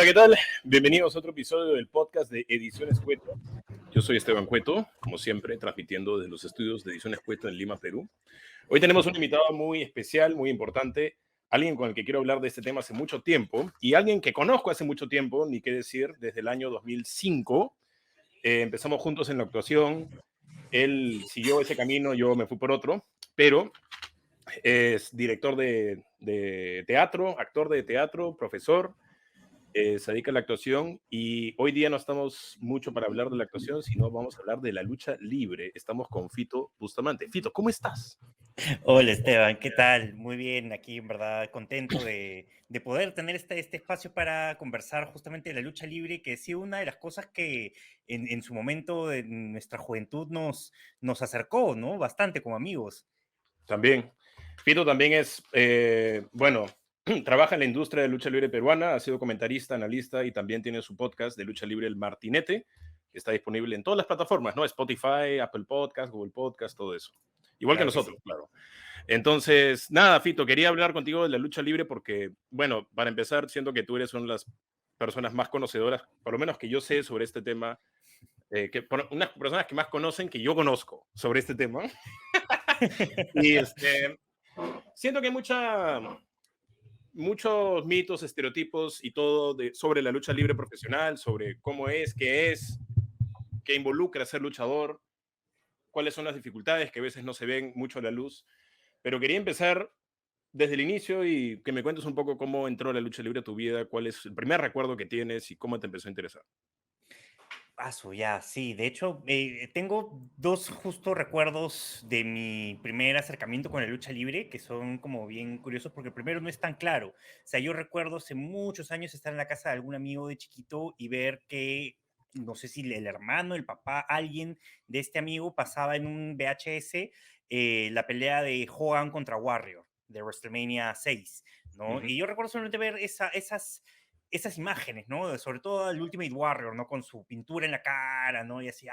Hola, ¿qué tal? Bienvenidos a otro episodio del podcast de Ediciones Cueto. Yo soy Esteban Cueto, como siempre, transmitiendo desde los estudios de Ediciones Cueto en Lima, Perú. Hoy tenemos un invitado muy especial, muy importante, alguien con el que quiero hablar de este tema hace mucho tiempo y alguien que conozco hace mucho tiempo, ni qué decir, desde el año 2005. Empezamos juntos en la actuación, él siguió ese camino, yo me fui por otro, pero es director de teatro, actor de teatro, profesor, se dedica a la actuación y hoy día no estamos mucho para hablar de la actuación, sino vamos a hablar de la lucha libre. Estamos con Fito Bustamante. Fito, ¿cómo estás? Hola Esteban, ¿qué tal? Muy bien, aquí en verdad contento de poder tener este espacio para conversar justamente de la lucha libre, que sí una de las cosas que en su momento de nuestra juventud nos acercó, ¿no? Bastante como amigos. También. Fito también es, bueno, trabaja en la industria de lucha libre peruana, ha sido comentarista, analista y también tiene su podcast de lucha libre El Martinete, que está disponible en todas las plataformas, ¿no? Spotify, Apple Podcast, Google Podcast, todo eso. Igual que Claro que nosotros, sí. claro. Entonces, nada, Fito, quería hablar contigo de la lucha libre porque, bueno, para empezar, siento que tú eres una de las personas más conocedoras, por lo menos que yo sé sobre este tema, unas personas que más conocen que yo conozco sobre este tema. Y siento que hay muchos mitos, estereotipos y todo sobre la lucha libre profesional, sobre cómo es, qué involucra ser luchador, cuáles son las dificultades que a veces no se ven mucho a la luz. Pero quería empezar desde el inicio y que me cuentes un poco cómo entró la lucha libre a tu vida, cuál es el primer recuerdo que tienes y cómo te empezó a interesar. Ya, sí. De hecho, tengo dos justo recuerdos de mi primer acercamiento con la lucha libre que son como bien curiosos porque el primero no es tan claro. O sea, yo recuerdo hace muchos años estar en la casa de algún amigo de chiquito y ver que, no sé si el hermano, el papá, alguien de este amigo pasaba en un VHS la pelea de Hogan contra Warrior de WrestleMania 6, ¿no? Ujú. Y yo recuerdo solamente ver esas imágenes, ¿no? Sobre todo el Ultimate Warrior, ¿no? Con su pintura en la cara, ¿no? Y así,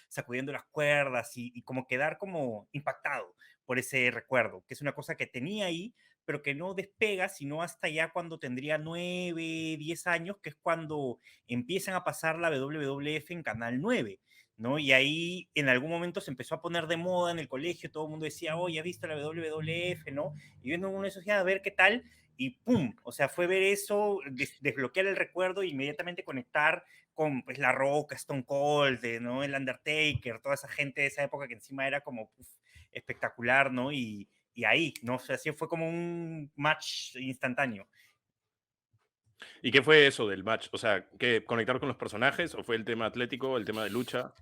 sacudiendo las cuerdas y como quedar como impactado por ese recuerdo, que es una cosa que tenía ahí, pero que no despega, sino hasta ya cuando tendría 9, 10 años, que es cuando empiezan a pasar la WWF en Canal 9, ¿no? Y ahí en algún momento se empezó a poner de moda en el colegio, todo el mundo decía, oye, ¿has visto la WWF, no? Y viendo uno de esos, ya, a ver qué tal, y ¡pum! O sea, fue ver eso, desbloquear el recuerdo e inmediatamente conectar con pues, La Roca, Stone Cold, ¿no? El Undertaker, toda esa gente de esa época que encima era como espectacular, ¿no? Y ahí, ¿no? O sea, así fue como un match instantáneo. ¿Y qué fue eso del match? O sea, ¿qué, conectar con los personajes o fue el tema atlético, el tema de lucha?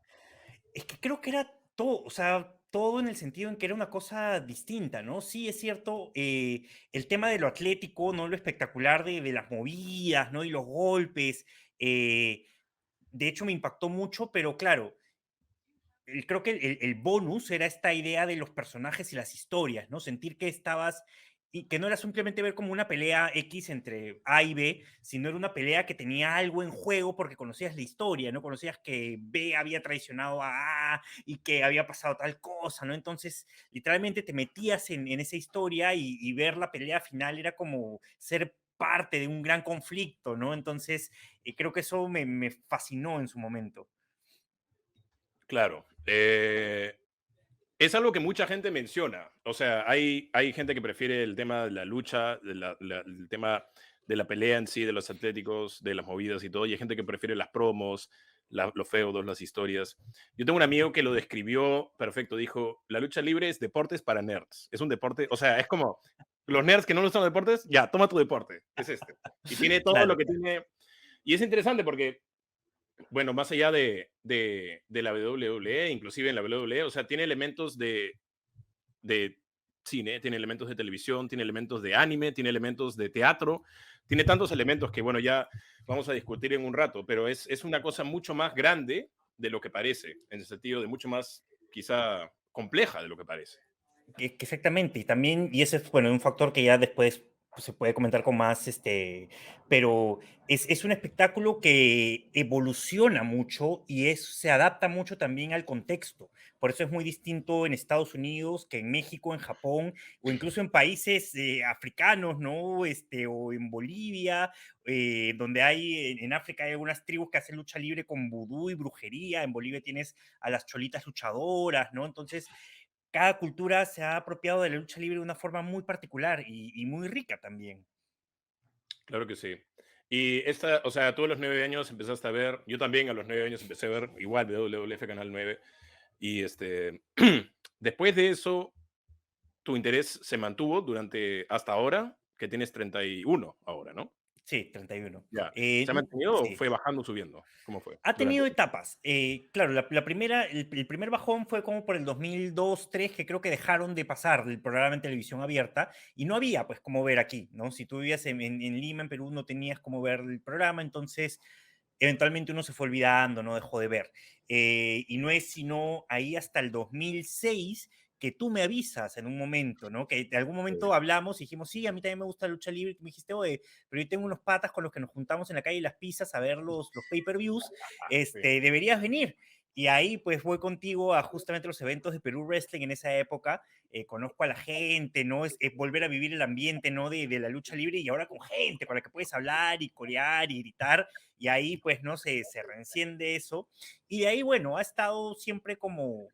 Es que creo que era todo, o sea, todo en el sentido en que era una cosa distinta, ¿no? Sí, es cierto, el tema de lo atlético, ¿no? Lo espectacular de las movidas, ¿no? Y los golpes, eh, de hecho me impactó mucho, pero claro, creo que el bonus era esta idea de los personajes y las historias, ¿no? Sentir que estabas y que no era simplemente ver como una pelea X entre A y B, sino era una pelea que tenía algo en juego porque conocías la historia, ¿no? Conocías que B había traicionado a A y que había pasado tal cosa, ¿no? Entonces, literalmente te metías en esa historia y ver la pelea final era como ser parte de un gran conflicto, ¿no? Entonces, creo que eso me fascinó en su momento. Claro. Es algo que mucha gente menciona. O sea, hay gente que prefiere el tema de la lucha, el tema de la pelea en sí, de los atléticos, de las movidas y todo, y hay gente que prefiere las promos, los feudos, las historias. Yo tengo un amigo que lo describió perfecto. Dijo, la lucha libre es deportes para nerds. Es un deporte, o sea, es como los nerds que no les gustan los deportes, ya, toma tu deporte, es este. Y tiene todo lo Claro. que tiene. Y es interesante porque bueno, más allá de la WWE, inclusive en la WWE, o sea, tiene elementos de cine, tiene elementos de televisión, tiene elementos de anime, tiene elementos de teatro, tiene tantos elementos que, bueno, ya vamos a discutir en un rato, pero es una cosa mucho más grande de lo que parece, en el sentido de mucho más, quizá, compleja de lo que parece. Exactamente, y también, y ese es, bueno, un factor que ya después se puede comentar con más, pero es un espectáculo que evoluciona mucho y se adapta mucho también al contexto. Por eso es muy distinto en Estados Unidos que en México, en Japón o incluso en países africanos, ¿no? O en Bolivia, donde en África hay algunas tribus que hacen lucha libre con vudú y brujería. En Bolivia tienes a las cholitas luchadoras, ¿no? Entonces, cada cultura se ha apropiado de la lucha libre de una forma muy particular y muy rica también. Claro que sí. Y esta, o sea, tú a los 9 años empezaste a ver, yo también a los 9 años empecé a ver igual WWF Canal 9. Y después de eso, tu interés se mantuvo durante hasta ahora, que tienes 31 ahora, ¿no? Sí, 31. Ya. ¿Se ha mantenido o Sí. fue bajando o subiendo? ¿Cómo fue Ha durante tenido ese tiempo? etapas. Claro, el primer bajón fue como por el 2002-2003, que creo que dejaron de pasar el programa en televisión abierta y no había pues cómo ver aquí, ¿no? Si tú vivías en Lima, en Perú, no tenías cómo ver el programa, entonces eventualmente uno se fue olvidando, no dejó de ver. Y no es sino ahí hasta el 2006 que tú me avisas en un momento, ¿no? Que de algún momento hablamos y dijimos, sí, a mí también me gusta la lucha libre. Y me dijiste, oye, pero yo tengo unos patas con los que nos juntamos en la calle y las pizzas a ver los pay-per-views, Sí. deberías venir. Y ahí pues voy contigo a justamente los eventos de Perú Wrestling en esa época, conozco a la gente, ¿no? Es volver a vivir el ambiente, ¿no? De la lucha libre y ahora con gente con la que puedes hablar y corear y gritar y ahí pues no se reenciende eso y de ahí bueno ha estado siempre como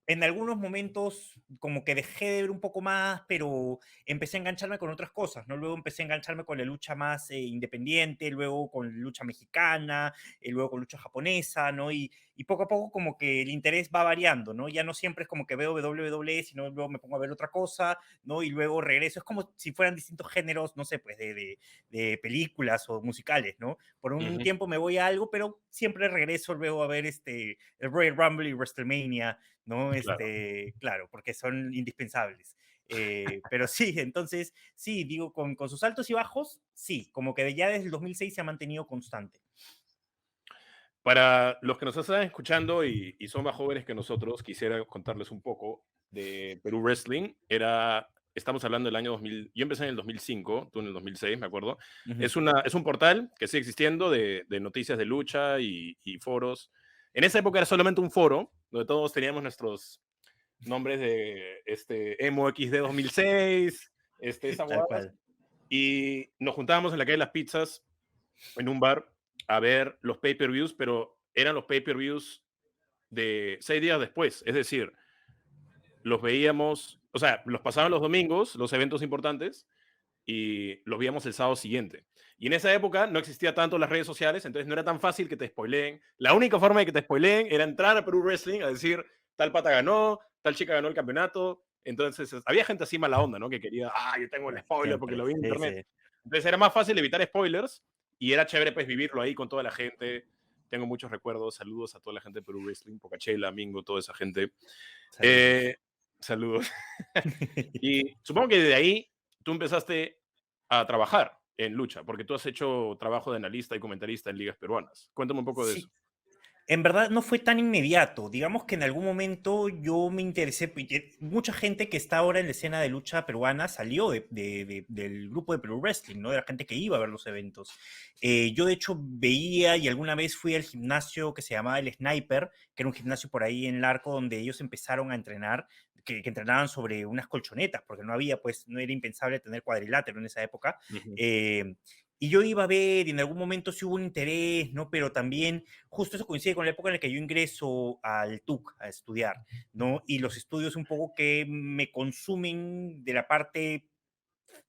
en algunos momentos como que dejé de ver un poco más, pero empecé a engancharme con otras cosas, ¿no? Luego empecé a engancharme con la lucha más independiente, luego con lucha mexicana, luego con lucha japonesa, ¿no? Y poco a poco como que el interés va variando, ¿no? Ya no siempre es como que veo WWE, sino luego me pongo a ver otra cosa, ¿no? Y luego regreso. Es como si fueran distintos géneros, no sé, pues de películas o musicales, ¿no? Por un Ujú, tiempo me voy a algo, pero siempre regreso luego a ver el Royal Rumble y WrestleMania, ¿no? claro. Claro, porque son indispensables. Pero sí, entonces, sí, digo, con sus altos y bajos, sí, como que ya desde el 2006 se ha mantenido constante. Para los que nos están escuchando y son más jóvenes que nosotros, quisiera contarles un poco de Perú Wrestling. Estamos hablando del año 2000, yo empecé en el 2005, tú en el 2006, me acuerdo. Ujú. Es un portal que sigue existiendo de noticias de lucha y foros. En esa época era solamente un foro, donde todos teníamos nuestros nombres de Emo XD 2006, esas Tal guadas, cual. y nos juntábamos en la calle de las pizzas en un bar a ver los pay-per-views, pero eran los pay-per-views de 6 días después. Es decir, los veíamos, o sea, los pasaban los domingos, los eventos importantes, y los veíamos el sábado siguiente. Y en esa época no existía tanto las redes sociales, entonces no era tan fácil que te spoileen. La única forma de que te spoileen era entrar a Perú Wrestling a decir, tal pata ganó, tal chica ganó el campeonato. Entonces había gente así mala onda, ¿no? Que quería, yo tengo el spoiler porque Siempre, lo vi en sí, internet. sí. Entonces era más fácil evitar spoilers y era chévere pues vivirlo ahí con toda la gente. Tengo muchos recuerdos, saludos a toda la gente de Perú Wrestling, Pocachela, Mingo, toda esa gente. Saludos. Eh, saludos. Y supongo que de ahí tú empezaste a trabajar en lucha, porque tú has hecho trabajo de analista y comentarista en ligas peruanas. Cuéntame un poco de eso. Sí, en verdad no fue tan inmediato. Digamos que en algún momento yo me interesé, porque mucha gente que está ahora en la escena de lucha peruana salió del grupo de Perú Wrestling, ¿no? De la gente que iba a ver los eventos. Yo de hecho veía y alguna vez fui al gimnasio que se llamaba El Sniper, que era un gimnasio por ahí en Larco donde ellos empezaron a entrenar, que entrenaban sobre unas colchonetas, porque no había, pues, no era impensable tener cuadrilátero en esa época. Ujú. Eh, y yo iba a ver, y en algún momento sí hubo un interés, ¿no? Pero también justo eso coincide con la época en la que yo ingreso al TUC a estudiar, ¿no? Y los estudios un poco que me consumen de la parte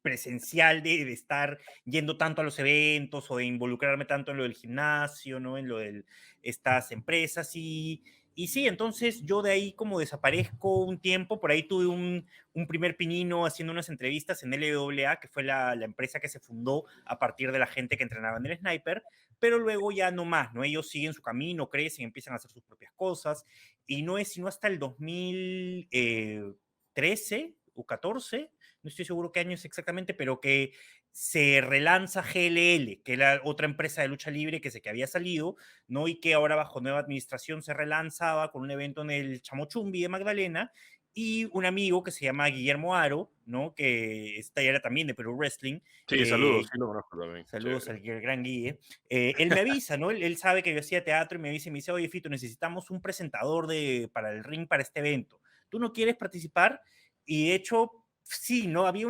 presencial de estar yendo tanto a los eventos o de involucrarme tanto en lo del gimnasio, ¿no? En lo de estas empresas y sí, entonces yo de ahí como desaparezco un tiempo, por ahí tuve un primer pinino haciendo unas entrevistas en LWA, que fue la empresa que se fundó a partir de la gente que entrenaba en el Sniper, pero luego ya no más, ¿no? Ellos siguen su camino, crecen, empiezan a hacer sus propias cosas y no es sino hasta el 2013 o 14, no estoy seguro qué año es exactamente, pero que se relanza GLL, que era otra empresa de lucha libre que había salido, ¿no? Y que ahora bajo nueva administración se relanzaba con un evento en el Chamochumbi de Magdalena, y un amigo que se llama Guillermo Aro, ¿no? Que está era también de Perú Wrestling. Sí, saludos, sí lo conozco también. Saludos Chévere. al gran Guille. Él me avisa, ¿no? Él sabe que yo hacía teatro y me dice, oye, Fito, necesitamos un presentador para el ring para este evento. ¿Tú no quieres participar? Y de hecho, sí, ¿no? Había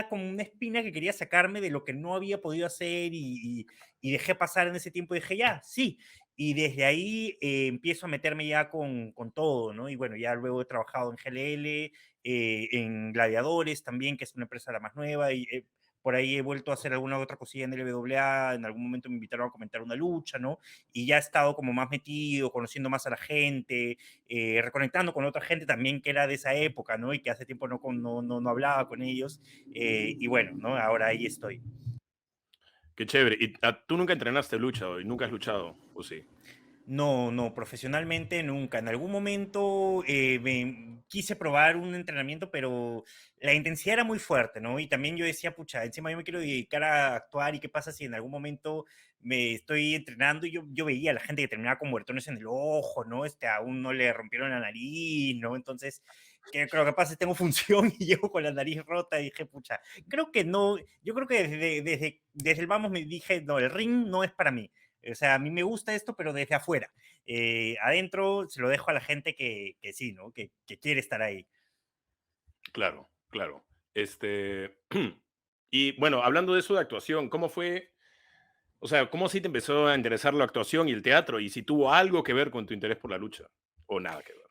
como una espina que quería sacarme de lo que no había podido hacer y dejé pasar en ese tiempo y dije, ya, sí. Y desde ahí empiezo a meterme ya con todo, ¿no? Y bueno, ya luego he trabajado en GLL, en Gladiadores también, que es una empresa la más nueva, y por ahí he vuelto a hacer alguna otra cosilla en LWA, en algún momento me invitaron a comentar una lucha, ¿no? Y ya he estado como más metido, conociendo más a la gente, reconectando con otra gente también que era de esa época, ¿no? Y que hace tiempo no hablaba con ellos. Y bueno, ¿no? Ahora ahí estoy. Qué chévere. ¿Y tú nunca entrenaste lucha hoy? ¿Nunca has luchado? ¿O sí? No, no, profesionalmente nunca. En algún momento me quise probar un entrenamiento, pero la intensidad era muy fuerte, ¿no? Y también yo decía, pucha, encima yo me quiero dedicar a actuar y qué pasa si en algún momento me estoy entrenando y yo veía a la gente que terminaba con muertones en el ojo, ¿no? A uno le rompieron la nariz, ¿no? Entonces, ¿qué creo que pasa? Tengo función y llego con la nariz rota y dije, pucha, creo que no, yo creo que desde el vamos me dije, no, el ring no es para mí. O sea, a mí me gusta esto, pero desde afuera. Adentro se lo dejo a la gente que sí, ¿no? Que quiere estar ahí. Claro, claro. Este, y bueno, hablando de eso de actuación, ¿cómo fue? O sea, ¿cómo sí te empezó a interesar la actuación y el teatro? Y si tuvo algo que ver con tu interés por la lucha, o nada que ver.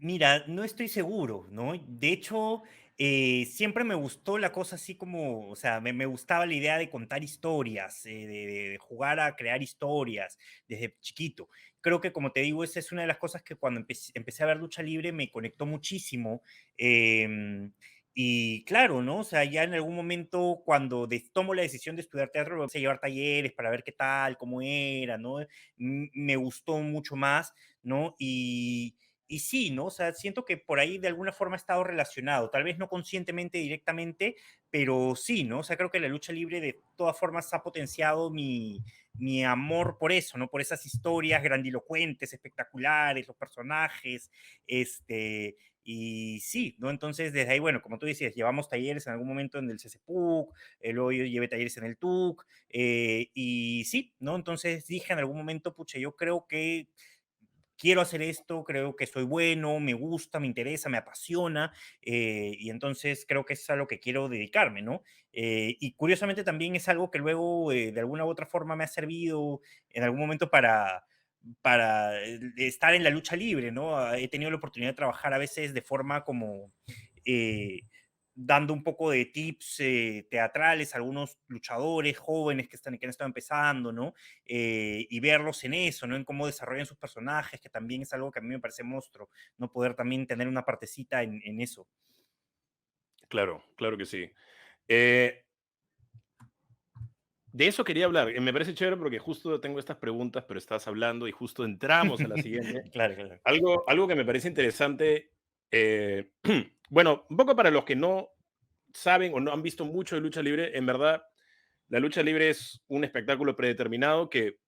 Mira, no estoy seguro, ¿no? De hecho, siempre me gustó la cosa así como, o sea, me gustaba la idea de contar historias, de jugar a crear historias desde chiquito. Creo que, como te digo, esa es una de las cosas que cuando empecé a ver lucha libre me conectó muchísimo. Y claro, ¿no? O sea, ya en algún momento cuando tomo la decisión de estudiar teatro, empecé a llevar talleres para ver qué tal, cómo era, ¿no? Me gustó mucho más, ¿no? Y sí, ¿no? O sea, siento que por ahí de alguna forma ha estado relacionado, tal vez no conscientemente directamente, pero sí, ¿no? O sea, creo que la lucha libre de todas formas ha potenciado mi amor por eso, ¿no? Por esas historias grandilocuentes, espectaculares, los personajes, y sí, ¿no? Entonces, desde ahí, bueno, como tú decías, llevamos talleres en algún momento en el CCPUC, luego yo llevé talleres en el TUC, y sí, ¿no? Entonces dije en algún momento, pucha, yo creo que quiero hacer esto, creo que soy bueno, me gusta, me interesa, me apasiona, y entonces creo que es a lo que quiero dedicarme, ¿no? Y curiosamente también es algo que luego de alguna u otra forma me ha servido en algún momento para estar en la lucha libre, ¿no? He tenido la oportunidad de trabajar a veces de forma como eh, dando un poco de tips teatrales a algunos luchadores jóvenes que han estado empezando, ¿no? Y verlos en eso, ¿no? En cómo desarrollan sus personajes, que también es algo que a mí me parece monstruo, no poder también tener una partecita en eso. Claro, claro que sí. Eh, de eso quería hablar. Me parece chévere porque justo tengo estas preguntas, pero estás hablando y justo entramos a la siguiente. Claro, claro. Algo que me parece interesante, eh, bueno, un poco para los que no saben o no han visto mucho de lucha libre, en verdad, la lucha libre es un espectáculo predeterminado que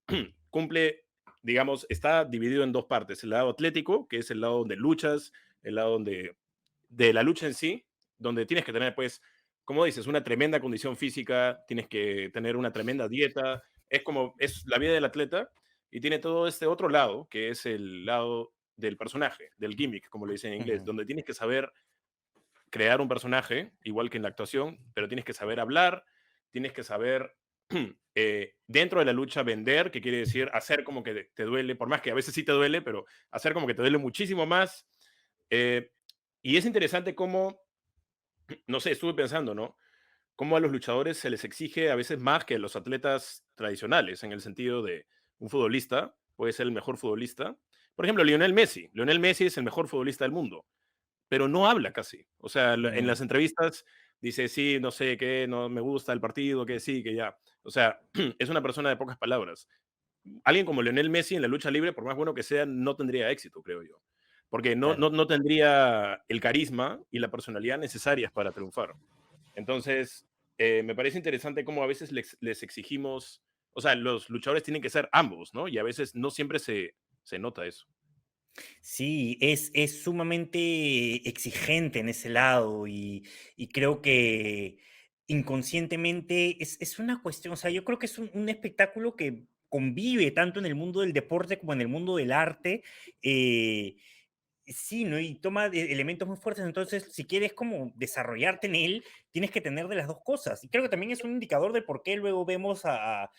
cumple, digamos, está dividido en dos partes. El lado atlético, que es el lado donde luchas, el lado donde, de la lucha en sí, donde tienes que tener, pues, como dices, una tremenda condición física, tienes que tener una tremenda dieta, es como, es la vida del atleta y tiene todo este otro lado, que es el lado del personaje, del gimmick, como le dicen en inglés, Ujú, donde tienes que saber crear un personaje, igual que en la actuación, pero tienes que saber hablar, tienes que saber dentro de la lucha vender, que quiere decir hacer como que te duele, por más que a veces sí te duele, pero hacer como que te duele muchísimo más. Eh, y es interesante cómo, no sé, estuve pensando, ¿no? Cómo a los luchadores se les exige a veces más que a los atletas tradicionales, en el sentido de un futbolista puede ser el mejor futbolista. Por ejemplo, Lionel Messi. Lionel Messi es el mejor futbolista del mundo, pero no habla casi. O sea, en ujú. las entrevistas dice, sí, no sé qué, no me gusta el partido, que sí, que ya. O sea, es una persona de pocas palabras. Alguien como Lionel Messi en la lucha libre, por más bueno que sea, no tendría éxito, creo yo. Porque Claro. no tendría el carisma y la personalidad necesarias para triunfar. Entonces, me parece interesante cómo a veces les exigimos, o sea, los luchadores tienen que ser ambos, ¿no? Y a veces no siempre se nota eso. Sí, es sumamente exigente en ese lado y creo que inconscientemente es una cuestión, o sea, yo creo que es un espectáculo que convive tanto en el mundo del deporte como en el mundo del arte. eh, Sí, ¿no? Y toma elementos muy fuertes, entonces si quieres como desarrollarte en él, tienes que tener de las dos cosas. Y creo que también es un indicador de por qué luego vemos a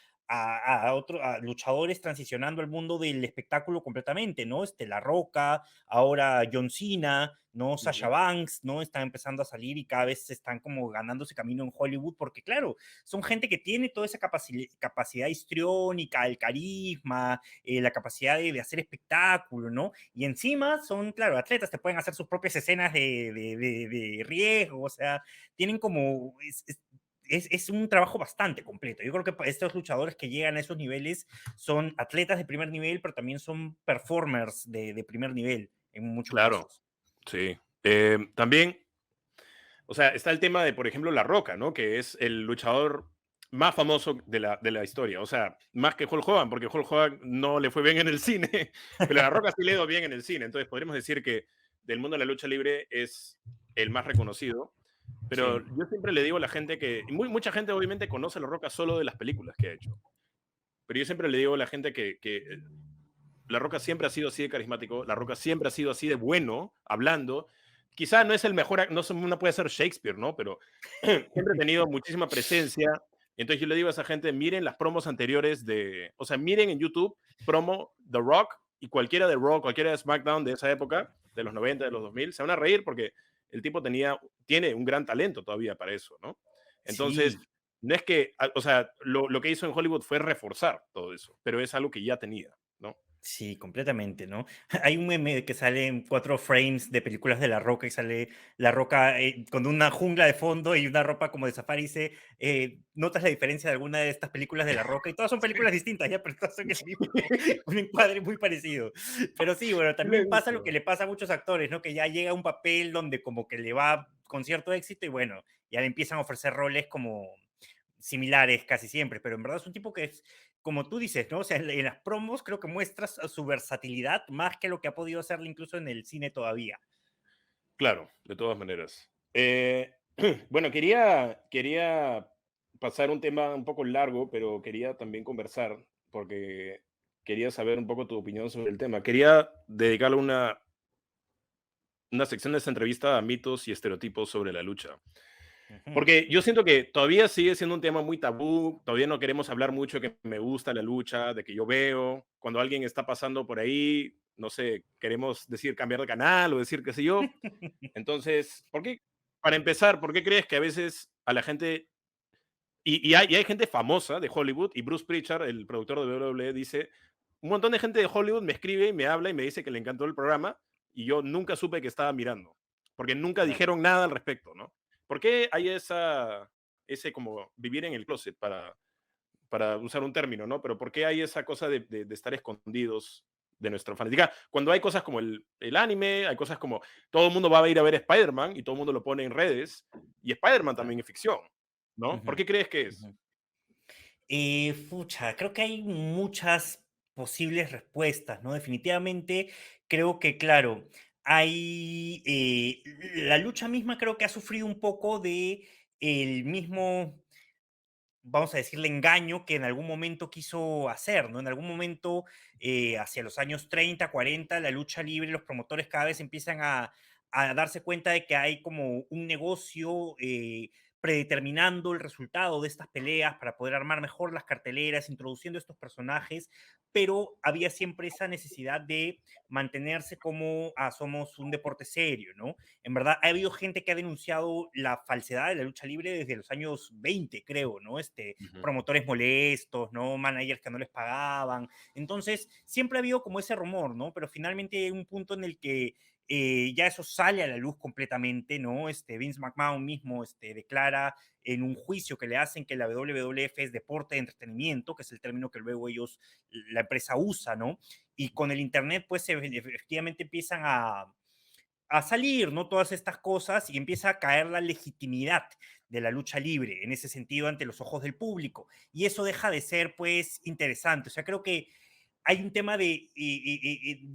luchadores transicionando al mundo del espectáculo completamente, ¿no? La Roca, ahora John Cena, ¿no? Sasha Ujú. Banks, ¿no? Están empezando a salir y cada vez están como ganándose camino en Hollywood, porque claro, son gente que tiene toda esa capacidad histriónica, el carisma, la capacidad de hacer espectáculo, ¿no? Y encima son, claro, atletas, te pueden hacer sus propias escenas de riesgo, o sea, tienen como, es un trabajo bastante completo. Yo creo que estos luchadores que llegan a esos niveles son atletas de primer nivel, pero también son performers de primer nivel en muchos Claro, casos. sí. También, o sea, está el tema de, por ejemplo, La Roca, ¿no? Que es el luchador más famoso de la historia. O sea, más que Hulk Hogan, porque Hulk Hogan no le fue bien en el cine, pero La Roca sí le dio bien en el cine. Entonces, podríamos decir que del mundo de la lucha libre es el más reconocido. Pero Sí. yo siempre le digo a la gente que, y mucha gente obviamente conoce a La Roca solo de las películas que ha hecho. Pero yo siempre le digo a la gente que La Roca siempre ha sido así de carismático, La Roca siempre ha sido así de bueno, hablando. Quizá no es el mejor, no puede ser Shakespeare, ¿no? Pero siempre ha tenido muchísima presencia. Entonces yo le digo a esa gente, miren las promos anteriores o sea, miren en YouTube promo The Rock y cualquiera de Rock, cualquiera de SmackDown de esa época, de los 90, de los 2000, se van a reír porque el tipo tiene un gran talento todavía para eso, ¿no? Entonces, Sí, no es que, o sea, lo que hizo en Hollywood fue reforzar todo eso, pero es algo que ya tenía, ¿no? sí, completamente, ¿no? Hay un meme que sale en 4 frames de películas de La Roca y sale La Roca con una jungla de fondo y una ropa como de safari y dice, ¿notas la diferencia de alguna de estas películas de La Roca? Y todas son películas distintas, ya, pero todas son el mismo, un encuadre muy parecido. Pero sí, bueno, Sí lo he también pasa lo que visto. le pasa a muchos actores, ¿no? Que ya llega a un papel donde como que le va con cierto éxito y bueno, ya le empiezan a ofrecer roles como similares casi siempre, pero en verdad es un tipo que es, como tú dices, ¿no? O sea, en las promos creo que muestras su versatilidad más que lo que ha podido hacerle incluso en el cine todavía. Claro, de todas maneras. Bueno, quería pasar un tema un poco largo, pero quería también conversar porque quería saber un poco tu opinión sobre el tema. Quería dedicarle una sección de esta entrevista a mitos y estereotipos sobre la lucha. Ujú. Porque yo siento que todavía sigue siendo un tema muy tabú, todavía no queremos hablar mucho de que me gusta la lucha, de que yo veo, cuando alguien está pasando por ahí, no sé, queremos decir cambiar de canal o decir qué sé yo. Entonces, para empezar, por qué crees que a veces a la gente, y hay gente famosa de Hollywood, y Bruce Pritchard, el productor de WWE, dice, un montón de gente de Hollywood me escribe y me habla y me dice que le encantó el programa, y yo nunca supe que estaba mirando, porque nunca Claro. dijeron nada al respecto, ¿no? ¿Por qué hay ese como vivir en el closet, para usar un término, ¿no? Pero ¿por qué hay esa cosa de estar escondidos de nuestra fanática? Cuando hay cosas como el anime, hay cosas como todo el mundo va a ir a ver Spider-Man y todo el mundo lo pone en redes, y Spider-Man Claro. también es ficción, ¿no? ¿Por Ujú, qué crees que es? ujú. Pucha, creo que hay muchas posibles respuestas, ¿no? Definitivamente creo que, claro, hay, la lucha misma creo que ha sufrido un poco de el mismo, vamos a decirle, engaño que en algún momento quiso hacer, ¿no? En algún momento, hacia los años 30, 40, la lucha libre, los promotores cada vez empiezan a darse cuenta de que hay como un negocio predeterminando el resultado de estas peleas para poder armar mejor las carteleras, introduciendo estos personajes, pero había siempre esa necesidad de mantenerse como somos un deporte serio, ¿no? En verdad, ha habido gente que ha denunciado la falsedad de la lucha libre desde los años 20, creo, ¿no? Ujú. Promotores molestos, ¿no? Managers que no les pagaban. Entonces, siempre ha habido como ese rumor, ¿no? Pero finalmente hay un punto en el que ya eso sale a la luz completamente, ¿no? Vince McMahon mismo declara en un juicio que le hacen que la WWF es deporte de entretenimiento, que es el término que luego la empresa usa, ¿no? Y con el Internet, pues efectivamente empiezan a salir, ¿no? Todas estas cosas y empieza a caer la legitimidad de la lucha libre en ese sentido ante los ojos del público. Y eso deja de ser, pues, interesante. O sea, creo que hay un tema de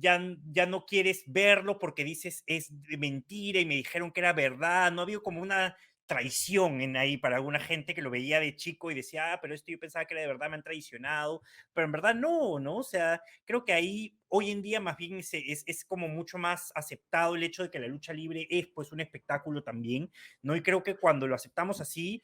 ya no quieres verlo porque dices es de mentira y me dijeron que era verdad. No ha habido como una traición en ahí para alguna gente que lo veía de chico y decía, ah, pero esto yo pensaba que era de verdad, me han traicionado, pero en verdad no, ¿no? O sea, creo que ahí hoy en día más bien es como mucho más aceptado el hecho de que la lucha libre es pues un espectáculo también, ¿no? Y creo que cuando lo aceptamos así,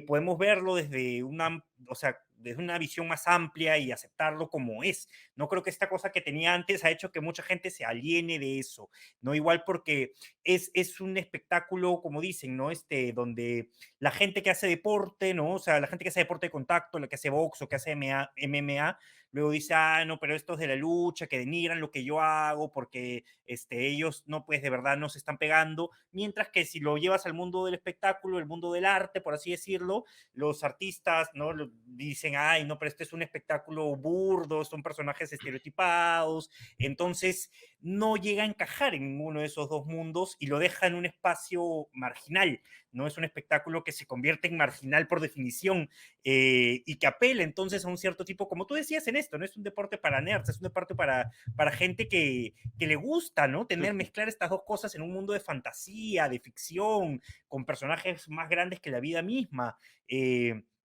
podemos verlo desde una, o sea, desde una visión más amplia y aceptarlo como es. No creo que esta cosa que tenía antes ha hecho que mucha gente se aliene de eso, ¿no? Igual porque es un espectáculo, como dicen, ¿no? Donde la gente que hace deporte, ¿no? O sea, la gente que hace deporte de contacto, la que hace box o que hace MMA, luego dice, ah, no, pero estos de la lucha, que denigran lo que yo hago porque ellos no, pues de verdad no se están pegando, mientras que si lo llevas al mundo del espectáculo, el mundo del arte, por así decirlo, los artistas, ¿no? Dicen, ay, no, pero este es un espectáculo burdo, son personajes estereotipados, entonces no llega a encajar en ninguno de esos dos mundos y lo deja en un espacio marginal, no es un espectáculo que se convierte en marginal por definición y que apela entonces a un cierto tipo, como tú decías en esto, no es un deporte para nerds, es un deporte para gente que le gusta, ¿no? Tener, mezclar estas dos cosas en un mundo de fantasía, de ficción, con personajes más grandes que la vida misma.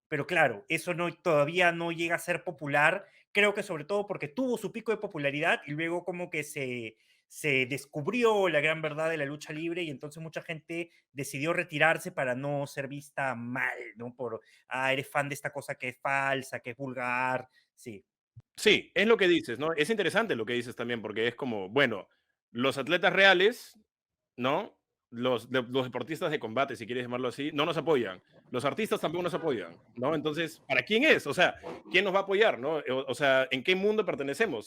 Pero claro, eso no, todavía no llega a ser popular, creo que sobre todo porque tuvo su pico de popularidad y luego como que se descubrió la gran verdad de la lucha libre y entonces mucha gente decidió retirarse para no ser vista mal, ¿no? Por, ah, eres fan de esta cosa que es falsa, que es vulgar, sí. Sí, es lo que dices, ¿no? Es interesante lo que dices también, porque es como, bueno, los atletas reales, ¿no? Los deportistas de combate, si quieres llamarlo así, no nos apoyan. Los artistas tampoco nos apoyan, ¿no? Entonces, ¿para quién es? O sea, ¿quién nos va a apoyar, no? O sea, ¿en qué mundo pertenecemos?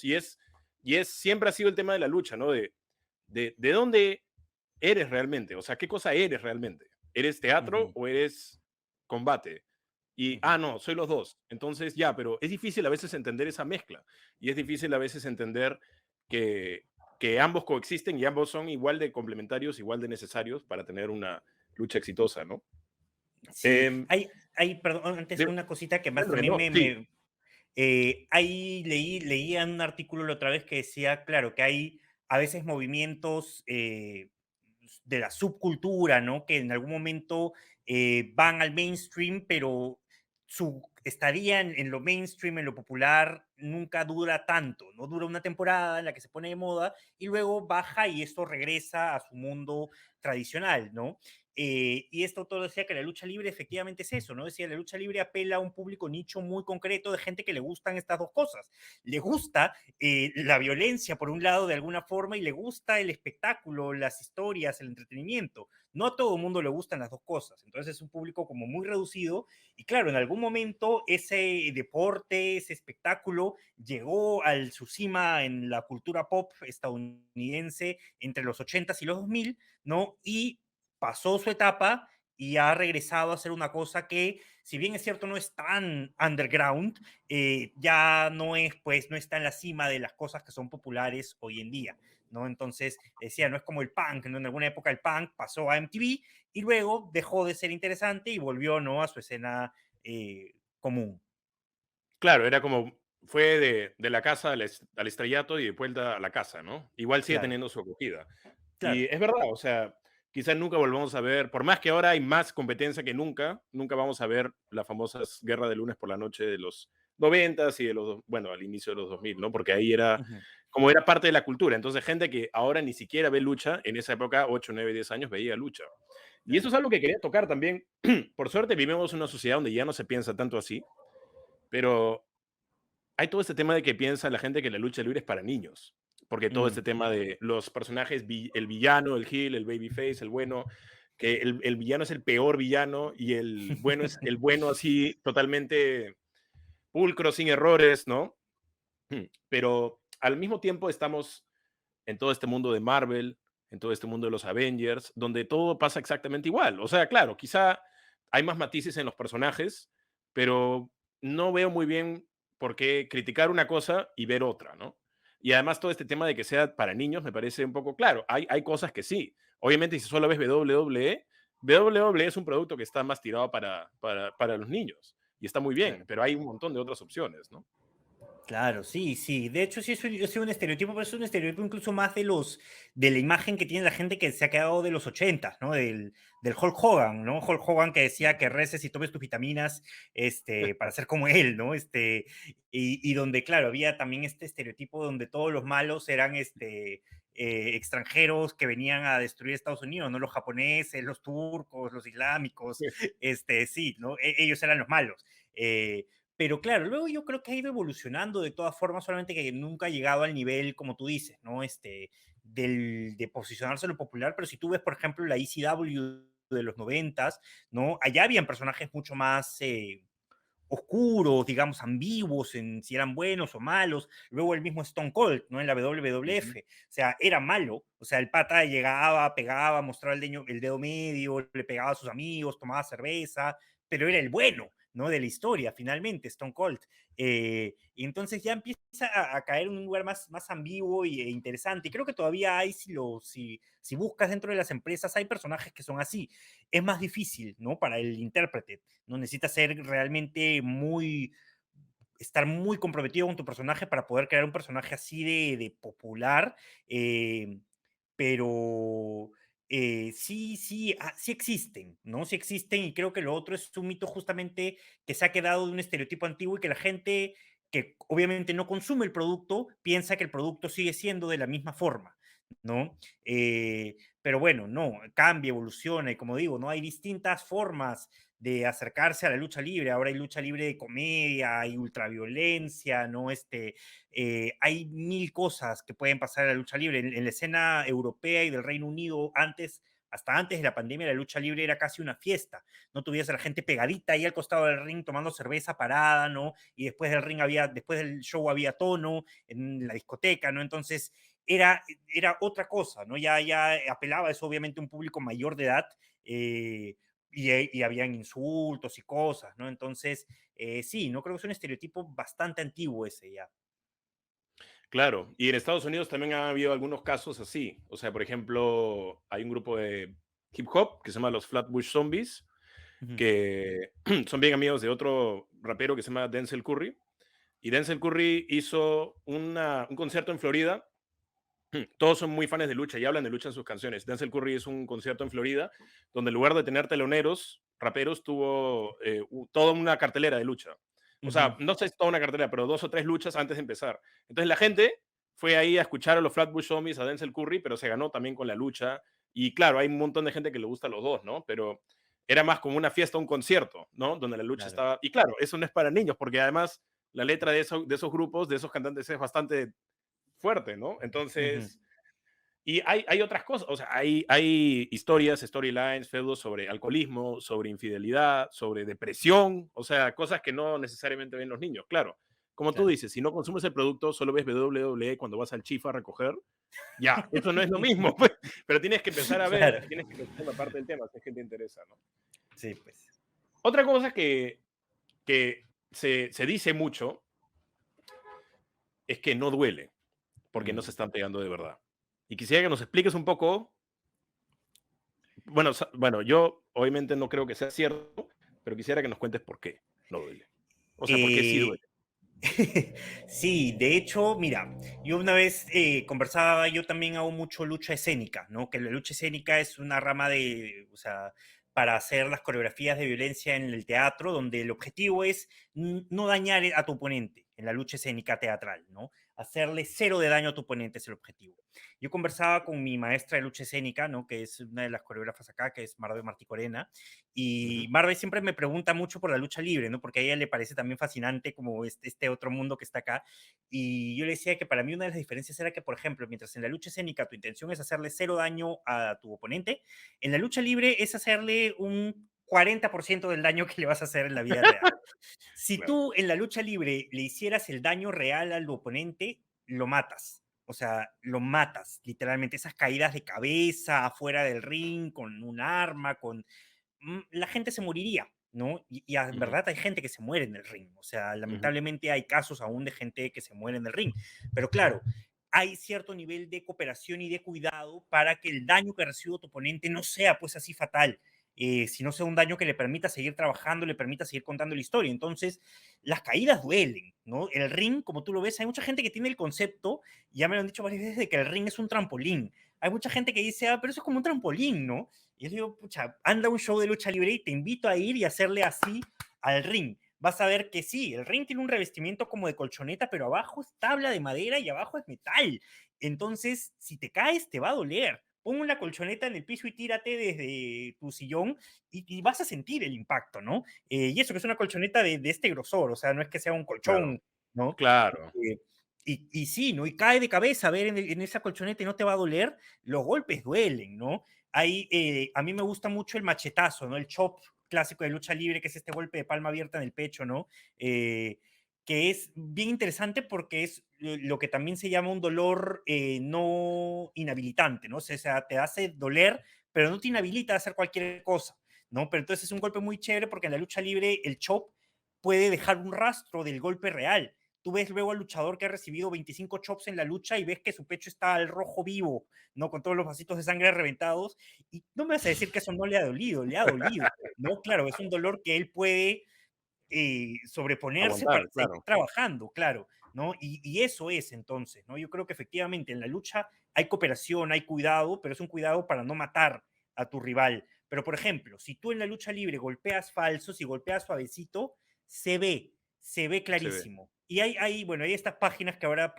Siempre ha sido el tema de la lucha, ¿no? De dónde eres realmente, o sea, ¿qué cosa eres realmente? ¿Eres Uh teatro -huh. o eres combate? Y, Uh -huh. no, soy los dos. Entonces, ya, pero es difícil a veces entender esa mezcla. Y es difícil a veces entender que, que ambos coexisten y ambos son igual de complementarios, igual de necesarios para tener una lucha exitosa, ¿no? Sí, Eh, perdón, antes una cosita que más Cuéntame, también no, sí, ahí leía en un artículo la otra vez que decía, claro, que hay a veces movimientos de la subcultura, ¿no? Que en algún momento van al mainstream, pero su estadía en lo mainstream, en lo popular, nunca dura tanto, no dura una temporada en la que se pone de moda y luego baja y esto regresa a su mundo tradicional, ¿no? Y esto todo decía que la lucha libre efectivamente es eso, ¿no? Decía, la lucha libre apela a un público nicho muy concreto de gente que le gustan estas dos cosas. Le gusta la violencia, por un lado, de alguna forma, y le gusta el espectáculo, las historias, el entretenimiento. No a todo el mundo le gustan las dos cosas. Entonces es un público como muy reducido. Y claro, en algún momento ese deporte, ese espectáculo, llegó a su cima en la cultura pop estadounidense entre los 80s y los 2000, ¿no? Y pasó su etapa y ha regresado a hacer una cosa que, si bien es cierto, no es tan underground, ya no es, pues, no está en la cima de las cosas que son populares hoy en día, ¿no? Entonces, decía, no es como el punk, ¿no? En alguna época el punk pasó a MTV y luego dejó de ser interesante y volvió, ¿no? A su escena común. claro, era como, fue de la casa al estrellato y de vuelta a la casa, ¿no? Igual sigue Claro, teniendo su acogida. Y claro, es verdad, o sea, quizás nunca volvamos a ver, por más que ahora hay más competencia que nunca, nunca vamos a ver las famosas guerras de lunes por la noche de los 90s y de bueno, al inicio de los 2000, ¿no? Porque ahí era, uh -huh, como era parte de la cultura. Entonces, gente que ahora ni siquiera ve lucha, en esa época, 8 9 10 años, veía lucha. Y eso claro. es algo que quería tocar también. Por suerte, vivimos en una sociedad donde ya no se piensa tanto así, pero hay todo este tema de que piensa la gente que la lucha libre es para niños, porque todo Mm. este tema de los personajes, el villano, el heel, el babyface, el bueno, que el villano es el peor villano y el bueno es el bueno así totalmente pulcro, sin errores, ¿no? Pero al mismo tiempo estamos en todo este mundo de Marvel, en todo este mundo de los Avengers, donde todo pasa exactamente igual. O sea, claro, quizá hay más matices en los personajes, pero no veo muy bien por qué criticar una cosa y ver otra, ¿no? Y además todo este tema de que sea para niños me parece un poco claro. Hay cosas que sí. Obviamente, si solo ves WWE, WWE es un producto que está más tirado para los niños y está muy bien, Claro. pero hay un montón de otras opciones, ¿no? Claro, sí, sí. De hecho, sí es un estereotipo, pero es un estereotipo incluso más de la imagen que tiene la gente que se ha quedado de los 80, ¿no? Del Hulk Hogan, ¿no? Hulk Hogan que decía que reces y tomes tus vitaminas, para ser como él, ¿no? Y donde, claro, había también este estereotipo donde todos los malos eran, extranjeros que venían a destruir Estados Unidos, ¿no? Los japoneses, los turcos, los islámicos, sí, ¿no? Ellos eran los malos. Pero claro, luego yo creo que ha ido evolucionando de todas formas, solamente que nunca ha llegado al nivel, como tú dices, ¿no? De posicionarse en lo popular, pero si tú ves, por ejemplo, la ECW de los noventas, ¿no? Allá habían personajes mucho más oscuros, digamos, ambiguos en si eran buenos o malos. Luego el mismo Stone Cold, ¿no? En la Ujú. WWF. O sea, era malo. O sea, el pata llegaba, pegaba, mostraba el dedo medio, le pegaba a sus amigos, tomaba cerveza, pero era el bueno, ¿no? De la historia, finalmente, Stone Cold. Y entonces ya empieza a caer en un lugar más ambiguo e interesante. Y creo que todavía hay, si buscas dentro de las empresas, hay personajes que son así. Es más difícil, ¿no? Para el intérprete, ¿no? Necesita ser realmente estar muy comprometido con tu personaje para poder crear un personaje así de popular, eh, pero sí existen, ¿no? Sí existen y creo que lo otro es un mito justamente que se ha quedado de un estereotipo antiguo y que la gente que obviamente no consume el producto piensa que el producto sigue siendo de la misma forma, ¿no? Pero bueno, no, cambia, evoluciona y como digo, ¿no? Hay distintas formas de acercarse a la lucha libre. Ahora hay lucha libre de comedia, hay ultraviolencia, ¿no? Hay mil cosas que pueden pasar en la lucha libre. En la escena europea y del Reino Unido, hasta antes de la pandemia, la lucha libre era casi una fiesta. No tuvieras a la gente pegadita ahí al costado del ring tomando cerveza parada, ¿no? Y después del show había tono en la discoteca, ¿no? Entonces era otra cosa, ¿no? Ya apelaba eso obviamente a un público mayor de edad, eh, y habían insultos y cosas, ¿no? Entonces, sí, no creo que es un estereotipo bastante antiguo ese ya. Claro, y en Estados Unidos también ha habido algunos casos así. O sea, por ejemplo, hay un grupo de hip hop que se llama los Flatbush Zombies, Ujú, que son bien amigos de otro rapero que se llama Denzel Curry. Y Denzel Curry hizo un concierto en Florida. Todos son muy fans de lucha y hablan de lucha en sus canciones. Denzel Curry hizo un concierto en Florida donde en lugar de tener teloneros, raperos, tuvo toda una cartelera de lucha. O ujú, sea, no sé si toda una cartelera, pero 2 o 3 luchas antes de empezar. Entonces la gente fue ahí a escuchar a los Flatbush Zombies, a Denzel Curry, pero se ganó también con la lucha. Y claro, hay un montón de gente que le gusta a los dos, ¿no? Pero era más como una fiesta, un concierto, ¿no? Donde la lucha claro. estaba... Y claro, eso no es para niños, porque además la letra de esos grupos, de esos cantantes es bastante fuerte, ¿no? Ujú. Entonces, y hay otras cosas, o sea, hay historias, storylines, feudos sobre alcoholismo, sobre infidelidad, sobre depresión, o sea, cosas que no necesariamente ven los niños. Claro, como tú Claro. dices, si no consumes el producto, solo ves WWE cuando vas al Chifa a recoger, ya, eso no es lo mismo, pues, pero tienes que empezar a ver, Claro. tienes que empezar una parte del tema, si es que te interesa, ¿no? Sí, pues. Otra cosa que se dice mucho es que no duele, porque no se Mm. están pegando de verdad. Y quisiera que nos expliques un poco. Bueno, bueno, yo obviamente no creo que sea cierto, pero quisiera que nos cuentes por qué no duele. O sea, por qué sí Eh, duele. Sí, de hecho, mira, yo una vez conversaba, yo también hago mucho lucha escénica, ¿no? Que la lucha escénica es una rama o sea, para hacer las coreografías de violencia en el teatro, donde el objetivo es no dañar a tu oponente en la lucha escénica teatral, ¿no? Hacerle cero de daño a tu oponente es el objetivo. Yo conversaba con mi maestra de lucha escénica, ¿no? Que es una de las coreógrafas acá, que es Marve Martí Corena, y Ujú. Marvel siempre me pregunta mucho por la lucha libre, ¿no? Porque a ella le parece también fascinante como este otro mundo que está acá. Y yo le decía que para mí una de las diferencias era que, por ejemplo, mientras en la lucha escénica tu intención es hacerle cero daño a tu oponente, en la lucha libre es hacerle un 40% del daño que le vas a hacer en la vida real. Si Claro. tú en la lucha libre le hicieras el daño real al oponente, lo matas. O sea, lo matas, literalmente. Esas caídas de cabeza afuera del ring, con un arma, la gente se moriría, ¿no? Y en Ujú, verdad hay gente que se muere en el ring, o sea, ujú, lamentablemente hay casos aún de gente que se muere en el ring, pero claro, hay cierto nivel de cooperación y de cuidado para que el daño que reciba tu oponente no sea pues así fatal. si no sea un daño que le permita seguir trabajando, le permita seguir contando la historia. Entonces, las caídas duelen, ¿no? El ring, como tú lo ves, hay mucha gente que tiene el concepto, ya me lo han dicho varias veces, de que el ring es un trampolín. Hay mucha gente que dice, pero eso es como un trampolín, ¿no? Y yo digo, pucha, anda a un show de lucha libre y te invito a ir y hacerle así al ring. Vas a ver que sí, el ring tiene un revestimiento como de colchoneta, pero abajo es tabla de madera y abajo es metal. Entonces, si te caes, te va a doler. Pon una colchoneta en el piso y tírate desde tu sillón y vas a sentir el impacto, ¿no? Y eso que es una colchoneta de este grosor, o sea, no es que sea un Claro, colchón, ¿no? claro. Y sí, ¿no? Y cae de cabeza a ver en esa colchoneta y no te va a doler, los golpes duelen, ¿no? Ahí, a mí me gusta mucho el machetazo, ¿no? El chop clásico de lucha libre, que es este golpe de palma abierta en el pecho, ¿no? Que es bien interesante porque es lo que también se llama un dolor no inhabilitante, ¿no? O sea, te hace doler, pero no te inhabilita a hacer cualquier cosa, ¿no? Pero entonces es un golpe muy chévere porque en la lucha libre el chop puede dejar un rastro del golpe real. Tú ves luego al luchador que ha recibido 25 chops en la lucha y ves que su pecho está al rojo vivo, ¿no? Con todos los vasitos de sangre reventados. Y no me vas a decir que eso no le ha dolido, le ha dolido, ¿no? Claro, es un dolor que él puede sobreponerse para Aguantar, seguir claro. trabajando, claro, ¿no? Y eso es entonces, ¿no? Yo creo que efectivamente en la lucha hay cooperación, hay cuidado, pero es un cuidado para no matar a tu rival. Pero, por ejemplo, si tú en la lucha libre golpeas falsos y golpeas suavecito, se ve Se ve. clarísimo. Y bueno, hay estas páginas que ahora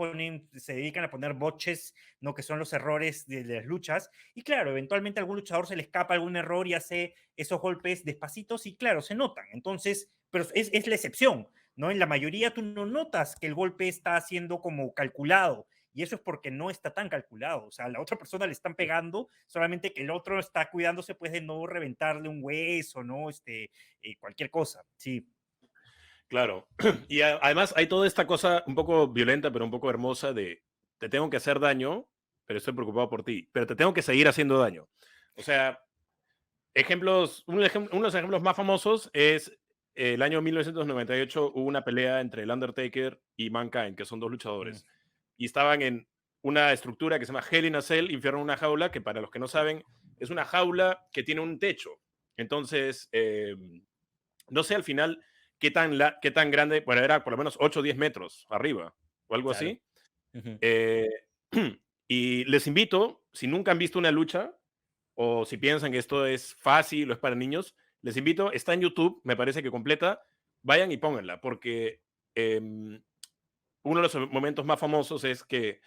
se dedican a poner botches, ¿no? Que son los errores de las luchas. Y claro, eventualmente a algún luchador se le escapa algún error y hace esos golpes despacitos y claro, se notan. Entonces, pero es la excepción, ¿no? En la mayoría tú no notas que el golpe está siendo como calculado. Y eso es porque no está tan calculado. O sea, a la otra persona le están pegando, solamente que el otro está cuidándose pues de no reventarle un hueso, ¿no? Cualquier cosa. Sí. Claro. Y además hay toda esta cosa un poco violenta, pero un poco hermosa de te tengo que hacer daño, pero estoy preocupado por ti, pero te tengo que seguir haciendo daño. O sea, uno de los ejemplos más famosos es el año 1998 hubo una pelea entre el Undertaker y Mankind, que son dos Mm. luchadores, y estaban en una estructura que se llama Hell in a Cell, infierno en una jaula, que para los que no saben, es una jaula que tiene un techo. Entonces, no sé al final qué tan grande, bueno, era por lo menos 8 o 10 metros arriba o algo Claro. así. Ujú. Eh, y les invito, si nunca han visto una lucha o si piensan que esto es fácil o es para niños, les invito, está en YouTube, me parece que completa, vayan y pónganla, porque uno de los momentos más famosos es que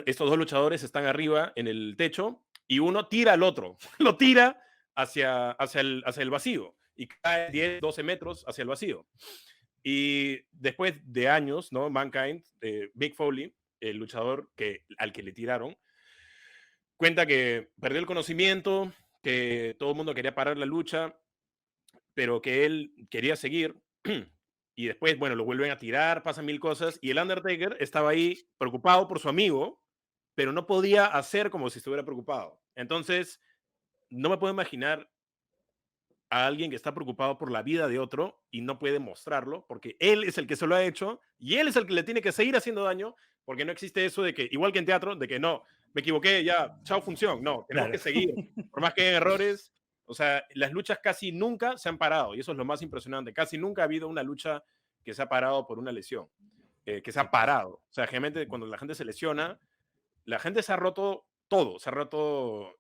estos dos luchadores están arriba en el techo y uno tira al otro, lo tira hacia el vacío y cae 10, 12 metros hacia el vacío. Y después de años, ¿no? Mankind, Mick Foley, el luchador al que le tiraron, cuenta que perdió el conocimiento, que todo el mundo quería parar la lucha, pero que él quería seguir. Y después, bueno, lo vuelven a tirar, pasan mil cosas. Y el Undertaker estaba ahí preocupado por su amigo, pero no podía hacer como si estuviera preocupado. Entonces, no me puedo imaginar a alguien que está preocupado por la vida de otro y no puede mostrarlo, porque él es el que se lo ha hecho y él es el que le tiene que seguir haciendo daño, porque no existe eso de que, igual que en teatro, de que no, me equivoqué, ya, chao función. No, tenemos Claro. que seguir. Por más que haya errores, o sea, las luchas casi nunca se han parado y eso es lo más impresionante. Casi nunca ha habido una lucha que se ha parado por una lesión, que se Sí, ha pues. parado. O sea, generalmente cuando la gente se lesiona, la gente se ha roto todo, se ha roto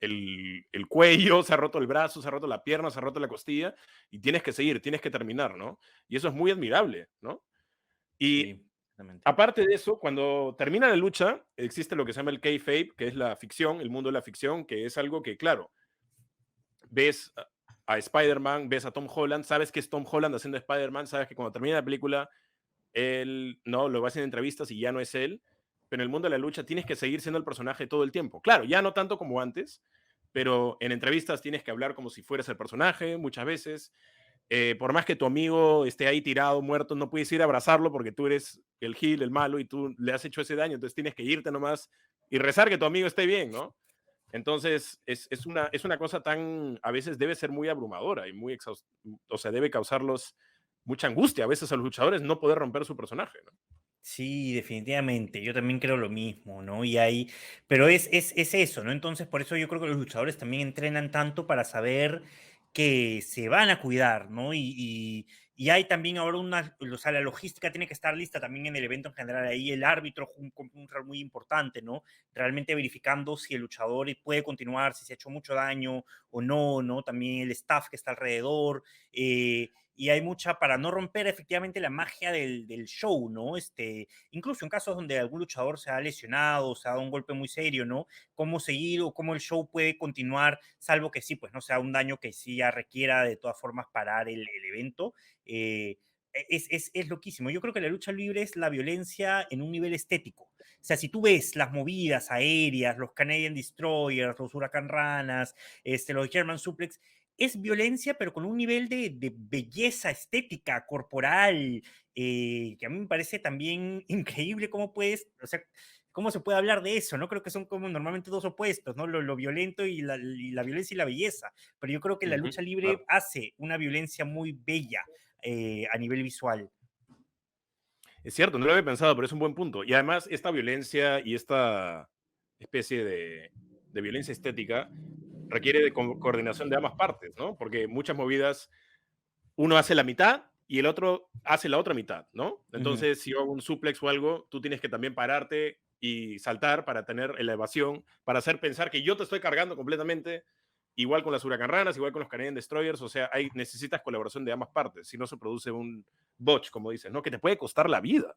el cuello, se ha roto el brazo, se ha roto la pierna, se ha roto la costilla, y tienes que seguir, tienes que terminar, ¿no? Y eso es muy admirable, ¿no? Y Sí, exactamente. aparte de eso, cuando termina la lucha, existe lo que se llama el kayfabe, que es la ficción, el mundo de la ficción, que es algo que, claro, ves a Spider-Man, ves a Tom Holland, sabes que es Tom Holland haciendo Spider-Man, sabes que cuando termina la película él no lo va haciendo entrevistas y ya no es él, pero en el mundo de la lucha tienes que seguir siendo el personaje todo el tiempo. Claro, ya no tanto como antes, pero en entrevistas tienes que hablar como si fueras el personaje muchas veces. Por más que tu amigo esté ahí tirado, muerto, no puedes ir a abrazarlo porque tú eres el heel, el malo, y tú le has hecho ese daño, entonces tienes que irte nomás y rezar que tu amigo esté bien, ¿no? Entonces, es una cosa tan, a veces debe ser muy abrumadora y o sea, debe causarlos mucha angustia a veces a los luchadores no poder romper su personaje, ¿no? Sí, definitivamente. Yo también creo lo mismo, ¿no? Pero es eso, ¿no? Entonces, por eso yo creo que los luchadores también entrenan tanto para saber que se van a cuidar, ¿no? Y hay también ahora o sea, la logística tiene que estar lista también en el evento en general. Ahí el árbitro juega un rol muy importante, ¿no? Realmente verificando si el luchador puede continuar, si se ha hecho mucho daño o no, ¿no? También el staff que está alrededor. Y hay mucha para no romper efectivamente la magia del show, ¿no? Incluso en casos donde algún luchador se ha lesionado, se ha dado un golpe muy serio, ¿no? Cómo seguir o cómo el show puede continuar, salvo que sí, pues no sea un daño que sí ya requiera de todas formas parar el evento. Es loquísimo. Yo creo que la lucha libre es la violencia en un nivel estético. O sea, si tú ves las movidas aéreas, los Canadian Destroyers, los Huracán Ranas, los German Suplex, es violencia, pero con un nivel de belleza estética, corporal, que a mí me parece también increíble cómo puedes, o sea, cómo se puede hablar de eso, ¿no? Creo que son como normalmente dos opuestos, ¿no? Lo violento y la violencia y la belleza. Pero yo creo que la Ujú, lucha libre claro. hace una violencia muy bella a nivel visual. Es cierto, no lo había pensado, pero es un buen punto. Y además, esta violencia y esta especie de violencia estética requiere de coordinación de ambas partes, ¿no? Porque muchas movidas, uno hace la mitad y el otro hace la otra mitad, ¿no? Ujú, Entonces, si yo hago un suplex o algo, tú tienes que también pararte y saltar para tener elevación, para hacer pensar que yo te estoy cargando completamente, igual con las huracanranas, igual con los Canadian Destroyers, o sea, necesitas colaboración de ambas partes, si no se produce un botch, como dices, ¿no? Que te puede costar la vida,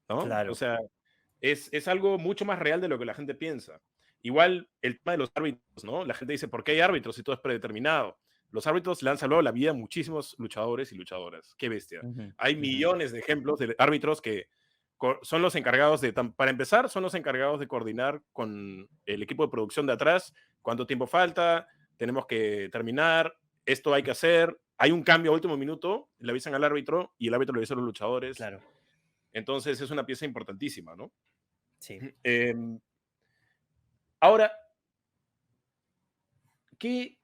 ¿no? O claro. sea, es algo mucho más real de lo que la gente piensa. Igual el tema de los árbitros, ¿no? La gente dice, ¿por qué hay árbitros si todo es predeterminado? Los árbitros le han salvado la vida a muchísimos luchadores y luchadoras. Qué bestia. Ujú, Hay ujú, millones de ejemplos de árbitros que son los encargados de, para empezar, son los encargados de coordinar con el equipo de producción de atrás cuánto tiempo falta, tenemos que terminar, esto hay que hacer, hay un cambio a último minuto, le avisan al árbitro y el árbitro le avisa a los luchadores. claro, Entonces es una pieza importantísima, ¿no? sí. Eh, ahora, ¿qué,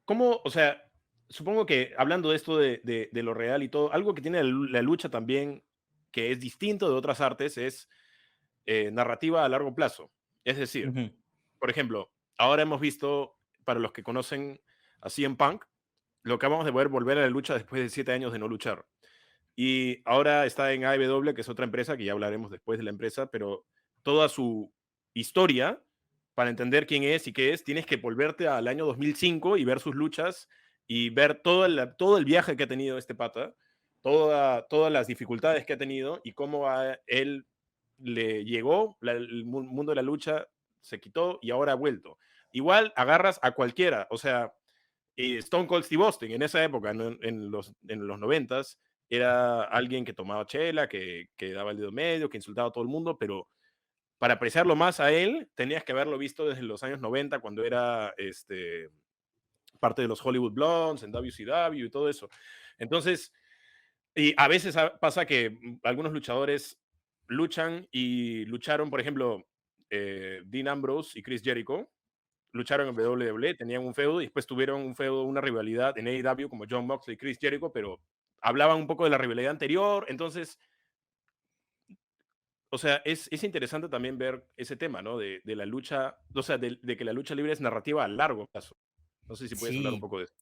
cómo, o sea, supongo que hablando de esto de lo real y todo, algo que tiene la lucha también, que es distinto de otras artes, es narrativa a largo plazo. Es decir, Ujú, por ejemplo, ahora hemos visto, para los que conocen a CM Punk, lo que acabamos de ver volver a la lucha después de 7 años de no luchar. Y ahora está en AEW, que es otra empresa, que ya hablaremos después de la empresa, pero toda su historia, para entender quién es y qué es, tienes que volverte al año 2005 y ver sus luchas y ver todo el viaje que ha tenido este pata, todas las dificultades que ha tenido y cómo a él le llegó, el mundo de la lucha se quitó y ahora ha vuelto. Igual agarras a cualquiera, o sea, Stone Cold Steve Austin en esa época, en los 90s, era alguien que tomaba chela, que daba el dedo medio, que insultaba a todo el mundo, pero para apreciarlo más a él, tenías que haberlo visto desde los años 90, cuando era parte de los Hollywood Blondes, en WCW y todo eso. Entonces, y a veces pasa que algunos luchadores luchan y lucharon, por ejemplo, Dean Ambrose y Chris Jericho, lucharon en WWE, tenían un feudo y después tuvieron un feudo, una rivalidad en AEW como John Moxley y Chris Jericho, pero hablaban un poco de la rivalidad anterior. Entonces, o sea, es interesante también ver ese tema, ¿no? De la lucha, o sea, de que la lucha libre es narrativa a largo plazo. No sé si puedes hablar un sí. poco de eso.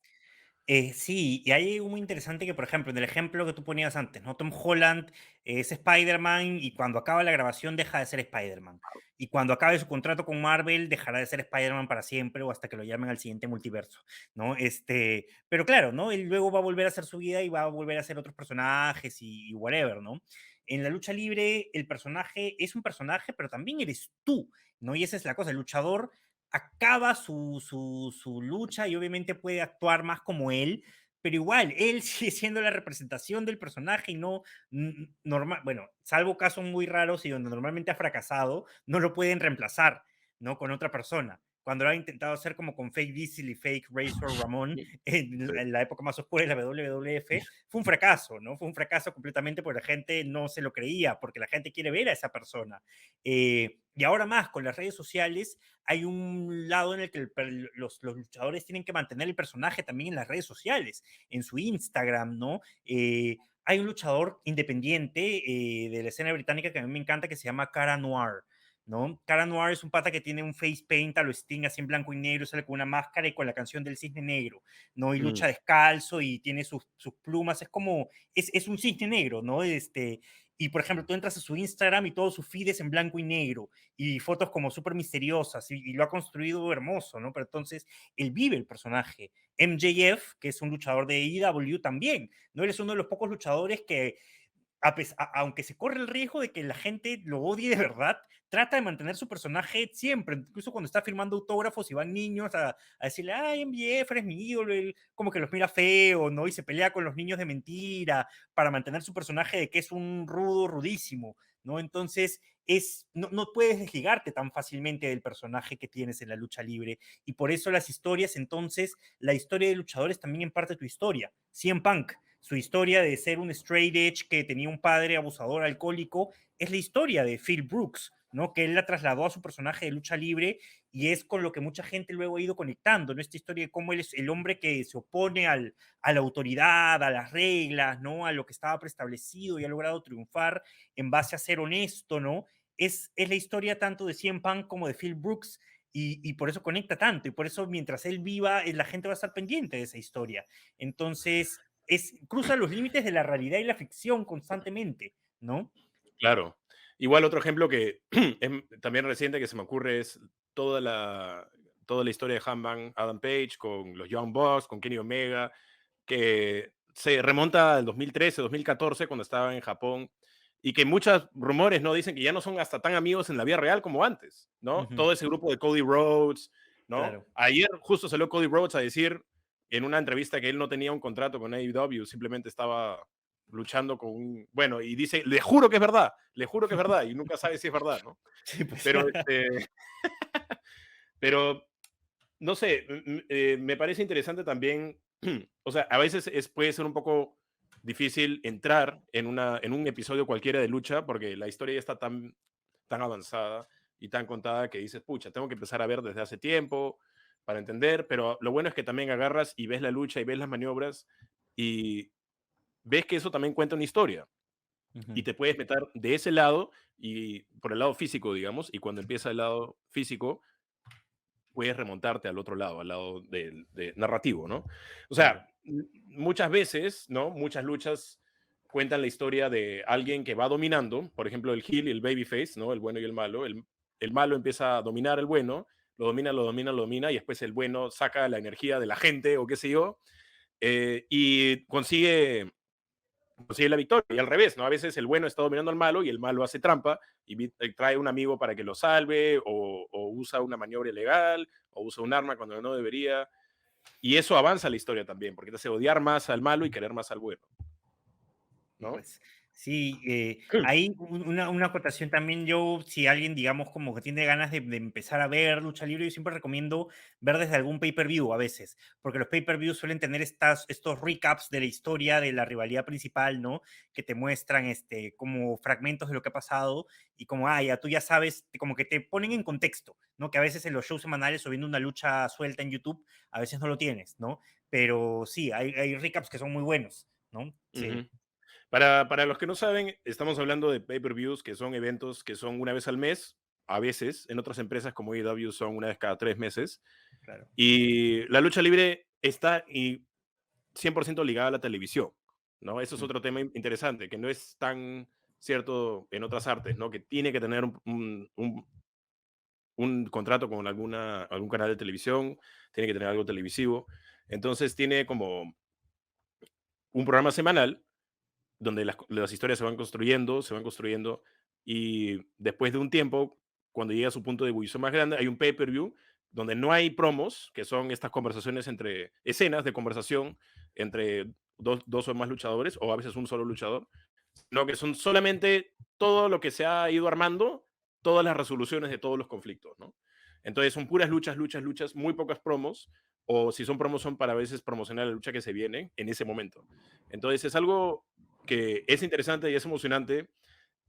Sí, y hay algo muy interesante que, por ejemplo, en el ejemplo que tú ponías antes, ¿no? Tom Holland es Spider-Man y cuando acaba la grabación deja de ser Spider-Man. Y cuando acabe su contrato con Marvel dejará de ser Spider-Man para siempre o hasta que lo llamen al siguiente multiverso, ¿no? Pero claro, ¿no? Él luego va a volver a hacer su vida y va a volver a hacer otros personajes y whatever, ¿no? En la lucha libre el personaje es un personaje, pero también eres tú, ¿no? Y esa es la cosa, el luchador acaba su lucha y obviamente puede actuar más como él, pero igual, él sigue siendo la representación del personaje y no normal, bueno, salvo casos muy raros y donde normalmente ha fracasado, no lo pueden reemplazar, ¿no? Con otra persona. cuando lo ha intentado hacer como con Fake Diesel y Fake Razor Ramón Sí. en la época más oscura de la WWF, fue un fracaso, ¿no? Fue un fracaso completamente porque la gente no se lo creía, porque la gente quiere ver a esa persona. Y ahora más, con las redes sociales, hay un lado en el que los luchadores tienen que mantener el personaje también en las redes sociales, en su Instagram, ¿no? Hay un luchador independiente de la escena británica que a mí me encanta que se llama Cara Noir, ¿no? Cara Noir es un pata que tiene un face paint a lo Sting así en blanco y negro, sale con una máscara y con la canción del cisne negro, ¿no? Y Mm, lucha descalzo y tiene sus plumas, es como, es un cisne negro, ¿no? Y por ejemplo, tú entras a su Instagram y todo su feed es en blanco y negro y fotos como súper misteriosas y lo ha construido hermoso, ¿no? Pero entonces él vive el personaje. MJF, que es un luchador de AEW también, ¿no? Él es uno de los pocos luchadores que aunque se corre el riesgo de que la gente lo odie de verdad, trata de mantener su personaje siempre, incluso cuando está firmando autógrafos y van niños a decirle, ay, MJF, eres mi ídolo, él como que los mira feo, ¿no? Y se pelea con los niños de mentira para mantener su personaje de que es un rudo, rudísimo, ¿no? Entonces, no puedes desligarte tan fácilmente del personaje que tienes en la lucha libre y por eso las historias, entonces, la historia de luchadores también en parte tu historia. CM Punk, su historia de ser un straight edge que tenía un padre abusador alcohólico, es la historia de Phil Brooks, ¿no? Que él la trasladó a su personaje de lucha libre y es con lo que mucha gente luego ha ido conectando, ¿no? Esta historia de cómo él es el hombre que se opone a la autoridad, a las reglas, ¿no? A lo que estaba preestablecido y ha logrado triunfar en base a ser honesto, ¿no? Es la historia tanto de CM Punk como de Phil Brooks y por eso conecta tanto y por eso mientras él viva la gente va a estar pendiente de esa historia. Entonces, cruza los límites de la realidad y la ficción constantemente, ¿no? claro. Igual otro ejemplo que es también reciente que se me ocurre es toda toda la historia de Hanman Adam Page con los Young Bucks, con Kenny Omega, que se remonta al 2013, 2014, cuando estaba en Japón, y que muchos rumores no dicen que ya no son hasta tan amigos en la vida real como antes, ¿no? Ujú, Todo ese grupo de Cody Rhodes, ¿no? claro. Ayer justo salió Cody Rhodes a decir en una entrevista que él no tenía un contrato con AEW, simplemente estaba luchando con un, bueno, y dice, le juro que es verdad, le juro que es verdad, y nunca sabe si es verdad, ¿no? Sí, pues. Pero, pero no sé, me parece interesante también, o sea, a veces puede ser un poco difícil entrar en, en un episodio cualquiera de lucha porque la historia ya está tan avanzada y tan contada que dices, pucha, tengo que empezar a ver desde hace tiempo para entender, pero lo bueno es que también agarras y ves la lucha y ves las maniobras y ves que eso también cuenta una historia y Ujú, te puedes meter de ese lado y por el lado físico, digamos, y cuando empieza el lado físico, puedes remontarte al otro lado, al lado del narrativo, ¿no? O claro. sea, muchas veces, ¿no? Muchas luchas cuentan la historia de alguien que va dominando, por ejemplo, el heel y el babyface, ¿no? El bueno y el malo. El malo empieza a dominar al bueno, lo domina, lo domina, lo domina, y después el bueno saca la energía de la gente o qué sé yo, y consigue la victoria. Y al revés, ¿no? A veces el bueno está dominando al malo y el malo hace trampa y trae un amigo para que lo salve o usa una maniobra ilegal o usa un arma cuando no debería. Y eso avanza la historia también, porque te hace odiar más al malo y querer más al bueno, Y ¿no? pues sí, hay una acotación también yo, si alguien, digamos, como que tiene ganas de empezar a ver lucha libre, yo siempre recomiendo ver desde algún pay-per-view a veces, porque los pay-per-views suelen tener estos recaps de la historia de la rivalidad principal, ¿no? Que te muestran como fragmentos de lo que ha pasado y como, ya tú ya sabes, como que te ponen en contexto, ¿no? Que a veces en los shows semanales o viendo una lucha suelta en YouTube, a veces no lo tienes, ¿no? Pero sí, hay recaps que son muy buenos, ¿no? Sí, Ujú. Para los que no saben, estamos hablando de pay-per-views, que son eventos que son una vez al mes, a veces, en otras empresas como AEW son una vez cada 3 meses. claro. Y la lucha libre está 100% ligada a la televisión, ¿no? Eso es Mm, otro tema interesante, que no es tan cierto en otras artes, ¿no? Que tiene que tener un contrato con algún canal de televisión, tiene que tener algo televisivo. Entonces tiene como un programa semanal donde las historias se van construyendo y después de un tiempo, cuando llega a su punto de ebullición más grande, hay un pay-per-view donde no hay promos, que son estas conversaciones entre escenas de conversación entre dos o más luchadores, o a veces un solo luchador, no, que son solamente todo lo que se ha ido armando, todas las resoluciones de todos los conflictos, ¿no? Entonces son puras luchas, luchas, luchas, muy pocas promos, o si son promos son para a veces promocionar la lucha que se viene en ese momento. Entonces es algo que es interesante y es emocionante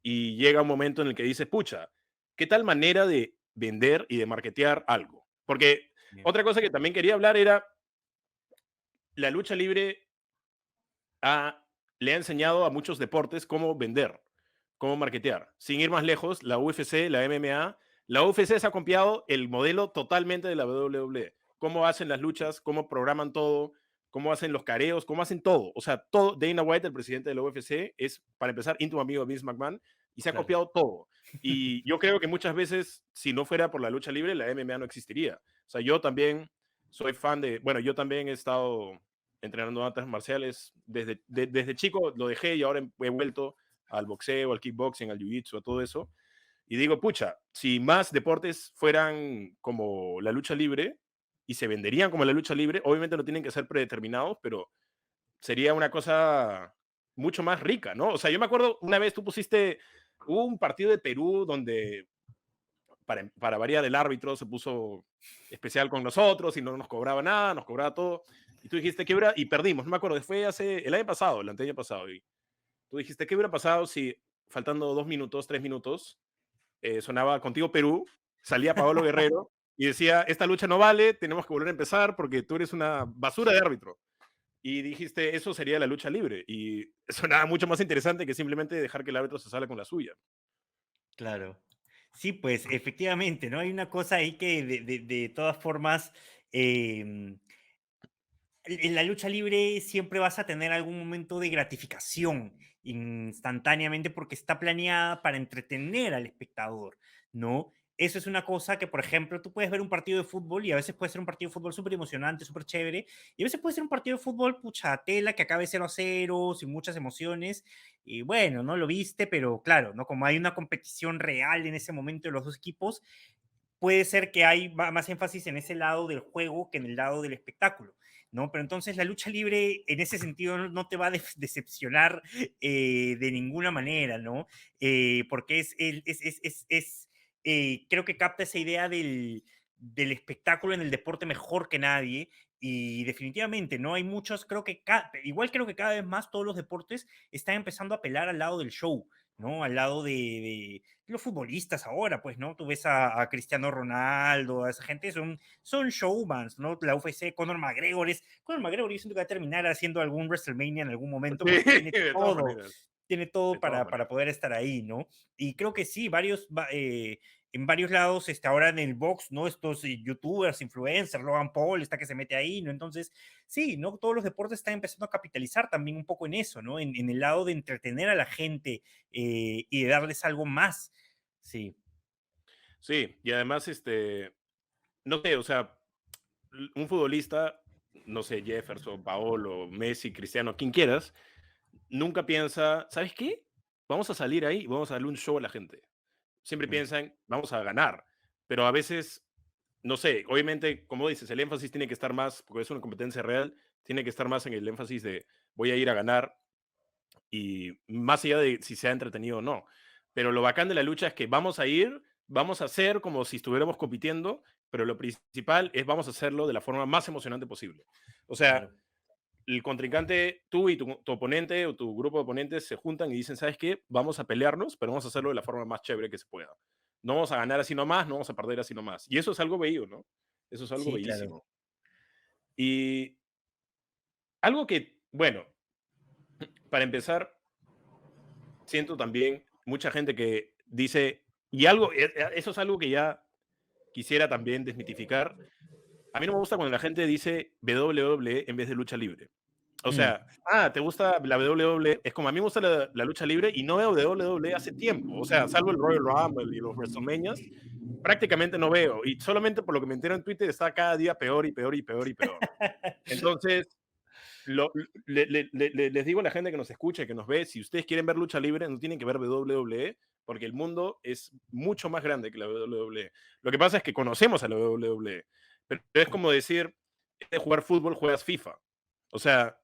y llega un momento en el que dices, pucha, ¿qué tal manera de vender y de marketear algo? Porque Bien. otra cosa que también quería hablar era la lucha libre le ha enseñado a muchos deportes cómo vender, cómo marketear. Sin ir más lejos, la UFC, la MMA, la UFC se ha copiado el modelo totalmente de la WWE. Cómo hacen las luchas, cómo programan todo, cómo hacen los careos, cómo hacen todo. O sea, todo. Dana White, el presidente de la UFC, es, para empezar, íntimo amigo de Vince McMahon y se ha Claro. copiado todo. Y yo creo que muchas veces, si no fuera por la lucha libre, la MMA no existiría. O sea, yo también soy fan de, bueno, yo también he estado entrenando artes marciales. Desde chico lo dejé y ahora he vuelto al boxeo, al kickboxing, al jiu-jitsu, a todo eso. Y digo, pucha, si más deportes fueran como la lucha libre y se venderían como la lucha libre, obviamente no tienen que ser predeterminados, pero sería una cosa mucho más rica, ¿no? O sea, yo me acuerdo una vez tú pusiste, hubo un partido de Perú donde para variar el árbitro se puso especial con nosotros y no nos cobraba nada, nos cobraba todo. Y tú dijiste, ¿qué hubiera? Y perdimos, no me acuerdo, fue hace el año pasado, el anteaño pasado. Y tú dijiste, ¿qué hubiera pasado si faltando 2 minutos, 3 minutos, sonaba Contigo Perú, salía Paolo Guerrero y decía, esta lucha no vale, tenemos que volver a empezar porque tú eres una basura de árbitro? Y dijiste, eso sería la lucha libre. Y sonaba mucho más interesante que simplemente dejar que el árbitro se salga con la suya. Claro. Sí, pues efectivamente, ¿no? Hay una cosa ahí que de todas formas, en la lucha libre siempre vas a tener algún momento de gratificación instantáneamente porque está planeada para entretener al espectador, ¿no? Eso es una cosa que, por ejemplo, tú puedes ver un partido de fútbol y a veces puede ser un partido de fútbol súper emocionante, súper chévere, y a veces puede ser un partido de fútbol, pucha, tela, que acabe 0-0, sin muchas emociones, y bueno, no lo viste, pero claro, ¿no? Como hay una competición real en ese momento de los dos equipos, puede ser que hay más énfasis en ese lado del juego que en el lado del espectáculo, ¿no? Pero entonces la lucha libre en ese sentido no te va a decepcionar de ninguna manera, ¿no? Porque creo que capta esa idea del espectáculo en el deporte mejor que nadie y definitivamente, ¿no? Hay muchos, igual creo que cada vez más todos los deportes están empezando a apelar al lado del show, ¿no? Al lado de los futbolistas ahora, pues, ¿no? Tú ves a Cristiano Ronaldo, a esa gente, son showmans, ¿no? La UFC, Conor McGregor yo siento que va a terminar haciendo algún WrestleMania en algún momento Sí, porque de todas maneras. tiene De todo todas para maneras. poder estar ahí, ¿no? Y creo que sí, en varios lados, ahora en el box, ¿no? Estos youtubers, influencers, Logan Paul está que se mete ahí, ¿no? Entonces, sí, ¿no? Todos los deportes están empezando a capitalizar también un poco en eso, ¿no? En el lado de entretener a la gente y de darles algo más. Sí, Sí, y además, no sé, o sea, un futbolista, no sé, Jefferson, Paolo, Messi, Cristiano, quien quieras, nunca piensa, ¿sabes qué? Vamos a salir ahí y vamos a darle un show a la gente. Siempre mm, piensan, vamos a ganar, pero a veces, no sé, obviamente, como dices, el énfasis tiene que estar más, porque es una competencia real, tiene que estar más en el énfasis de voy a ir a ganar y más allá de si sea entretenido o no. Pero lo bacán de la lucha es que vamos a ir, vamos a hacer como si estuviéramos compitiendo, pero lo principal es vamos a hacerlo de la forma más emocionante posible. O sea, claro. el contrincante, tú y tu oponente o tu grupo de oponentes se juntan y dicen, ¿sabes qué? Vamos a pelearnos, pero vamos a hacerlo de la forma más chévere que se pueda. No vamos a ganar así nomás, no vamos a perder así nomás. Y eso es algo bello, ¿no? Eso es algo Sí, claro. bellísimo. Y algo que, bueno, para empezar, siento también mucha gente que dice, y algo, eso es algo que ya quisiera también desmitificar. A mí no me gusta cuando la gente dice WWE en vez de lucha libre. O Mm, sea, ¿te gusta la WWE? Es como a mí me gusta la lucha libre y no veo WWE hace tiempo. O sea, salvo el Royal Rumble y los WrestleManias, prácticamente no veo. Y solamente por lo que me entero en Twitter está cada día peor y peor y peor y peor. Entonces, lo- les digo a la gente que nos escucha y que nos ve, si ustedes quieren ver lucha libre, no tienen que ver WWE, porque el mundo es mucho más grande que la WWE. Lo que pasa es que conocemos a la WWE, pero es como decir, de jugar fútbol juegas FIFA. O sea,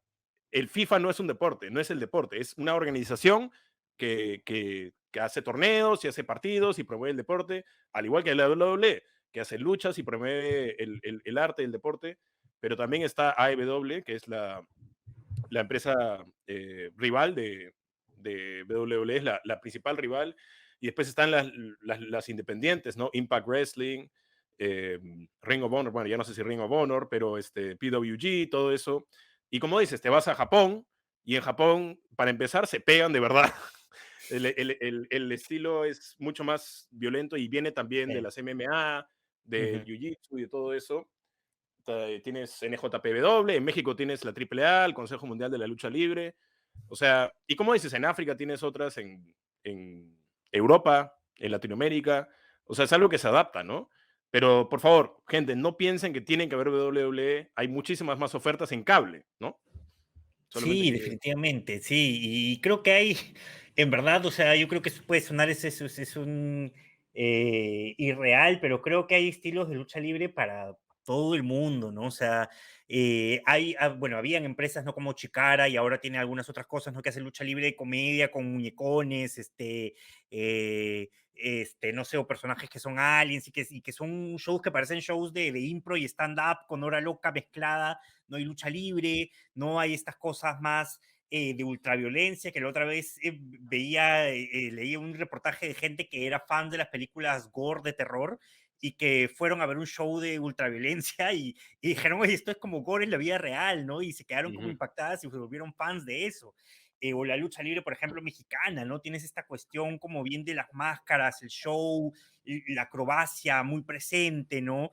el FIFA no es un deporte, no es el deporte, es una organización que hace torneos y hace partidos y promueve el deporte, al igual que la WWE. que hace luchas y promueve el arte y el deporte, pero también está AEW, que es la empresa rival de WWE, es la principal rival, y después están las independientes, ¿no? Impact Wrestling, eh, Ring of Honor, bueno, ya no sé si Ring of Honor, pero PWG, todo eso. Y como dices, te vas a Japón, y en Japón, para empezar, se pegan de verdad. El estilo es mucho más violento y viene también de Sí. las MMA, del Ujú. Jiu-Jitsu y de todo eso. Tienes NJPW, en México tienes la AAA, el Consejo Mundial de la Lucha Libre. O sea, y como dices, en África tienes otras, en Europa, en Latinoamérica. O sea, es algo que se adapta, ¿no? Pero por favor, gente, no piensen que tienen que ver WWE. Hay muchísimas más ofertas en cable, ¿no? Solamente Sí, que. definitivamente, sí. Y creo que hay, en verdad, o sea, yo creo que eso puede sonar, es un irreal, pero creo que hay estilos de lucha libre para todo el mundo, ¿no? O sea, bueno, habían empresas, ¿no? Como Chikara y ahora tiene algunas otras cosas, ¿no? Que hacen lucha libre de comedia con muñecones, no sé, o personajes que son aliens y que son shows que parecen shows de impro y stand-up con hora loca mezclada, no hay lucha libre, no hay estas cosas más de ultraviolencia, que la otra vez leía un reportaje de gente que era fan de las películas gore de terror y que fueron a ver un show de ultraviolencia y dijeron, oye, esto es como gore en la vida real, ¿no? Y se quedaron como Ujú, impactadas y se volvieron fans de eso. O la lucha libre, por ejemplo, mexicana, ¿no? Tienes esta cuestión como bien de las máscaras, el show, la acrobacia muy presente, ¿no?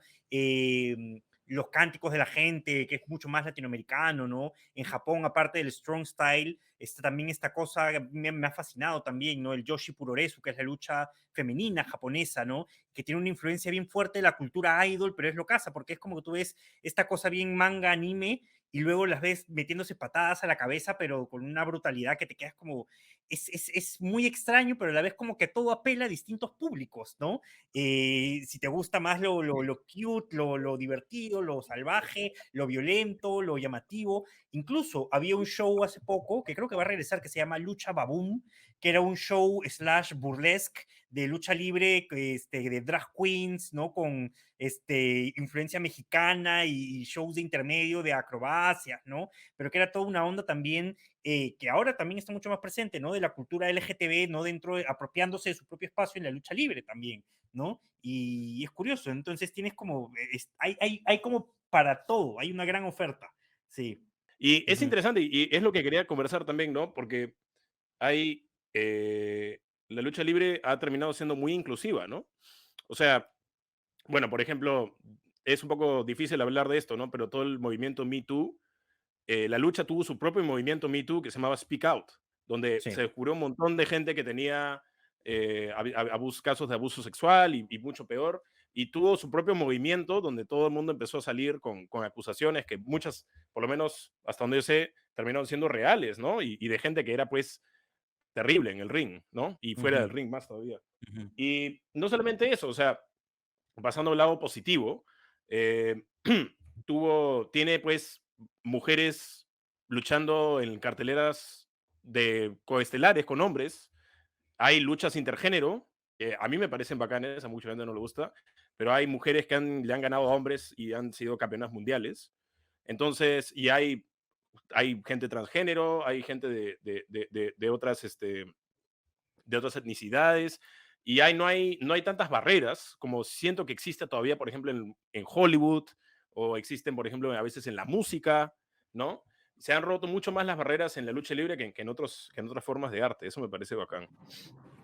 Los cánticos de la gente, que es mucho más latinoamericano, ¿no? En Japón, aparte del strong style, está también esta cosa que me ha fascinado también, ¿no? El Yoshi Puroresu, que es la lucha femenina japonesa, ¿no? Que tiene una influencia bien fuerte de la cultura idol, pero es lo casa, porque es como que tú ves esta cosa bien manga, anime, y luego las ves metiéndose patadas a la cabeza, pero con una brutalidad que te quedas como, es muy extraño, pero a la vez como que todo apela a distintos públicos, ¿no? Si te gusta más lo cute, lo divertido, lo salvaje, lo violento, lo llamativo. Incluso había un show hace poco, que creo que va a regresar, que se llama Lucha Baboom, que era un show slash burlesque de lucha libre, de drag queens, ¿no? Con influencia mexicana y shows de intermedio de acrobacias, ¿no? Pero que era toda una onda también que ahora también está mucho más presente, ¿no? De la cultura LGTB, ¿no? Apropiándose de su propio espacio en la lucha libre también, ¿no? Y es curioso, entonces tienes como, hay como para todo, hay una gran oferta, sí. y es Ujú. interesante, y es lo que quería conversar también, ¿no? Porque hay, la lucha libre ha terminado siendo muy inclusiva, ¿no? O sea, bueno, por ejemplo, es un poco difícil hablar de esto, ¿no? Pero todo el movimiento Me Too, la lucha tuvo su propio movimiento Me Too que se llamaba Speak Out, donde Sí. se descubrió un montón de gente que tenía casos de abuso sexual y mucho peor, y tuvo su propio movimiento donde todo el mundo empezó a salir con acusaciones que muchas, por lo menos hasta donde yo sé, terminaron siendo reales, ¿no? Y de gente que era pues terrible en el ring, ¿no? Y fuera Ujú, del ring más todavía. ujú. Y no solamente eso, o sea, pasando al lado positivo, eh, tiene pues mujeres luchando en carteleras de coestelares con hombres. Hay luchas intergénero, que a mí me parecen bacanes, a mucha gente no le gusta, pero hay mujeres que le han ganado a hombres y han sido campeonas mundiales. Entonces, y hay gente transgénero, hay gente de otras, de otras etnicidades, y no hay tantas barreras como siento que existe todavía, por ejemplo, en Hollywood, o existen, por ejemplo, a veces en la música, ¿no? Se han roto mucho más las barreras en la lucha libre que en otras formas de arte. Eso me parece bacán.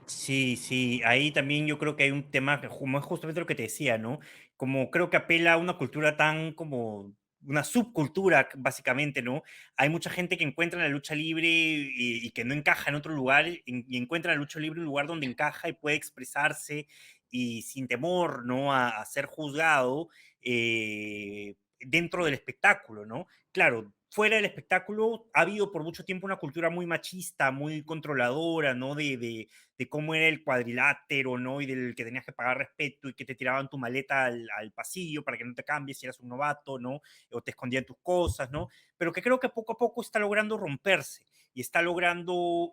Sí, sí, ahí también yo creo que hay un tema que como es justamente lo que te decía, ¿no? Como creo que apela a una cultura tan como una subcultura, básicamente, ¿no? Hay mucha gente que encuentra en la lucha libre y que no encaja en otro lugar y encuentra en la lucha libre un lugar donde encaja y puede expresarse y sin temor, ¿no? A ser juzgado dentro del espectáculo, ¿no? Claro, fuera del espectáculo ha habido por mucho tiempo una cultura muy machista, muy controladora, ¿no? De cómo era el cuadrilátero, ¿no? Y del que tenías que pagar respeto y que te tiraban tu maleta al pasillo para que no te cambies si eras un novato, ¿no? O te escondían tus cosas, ¿no? Pero que creo que poco a poco está logrando romperse y está logrando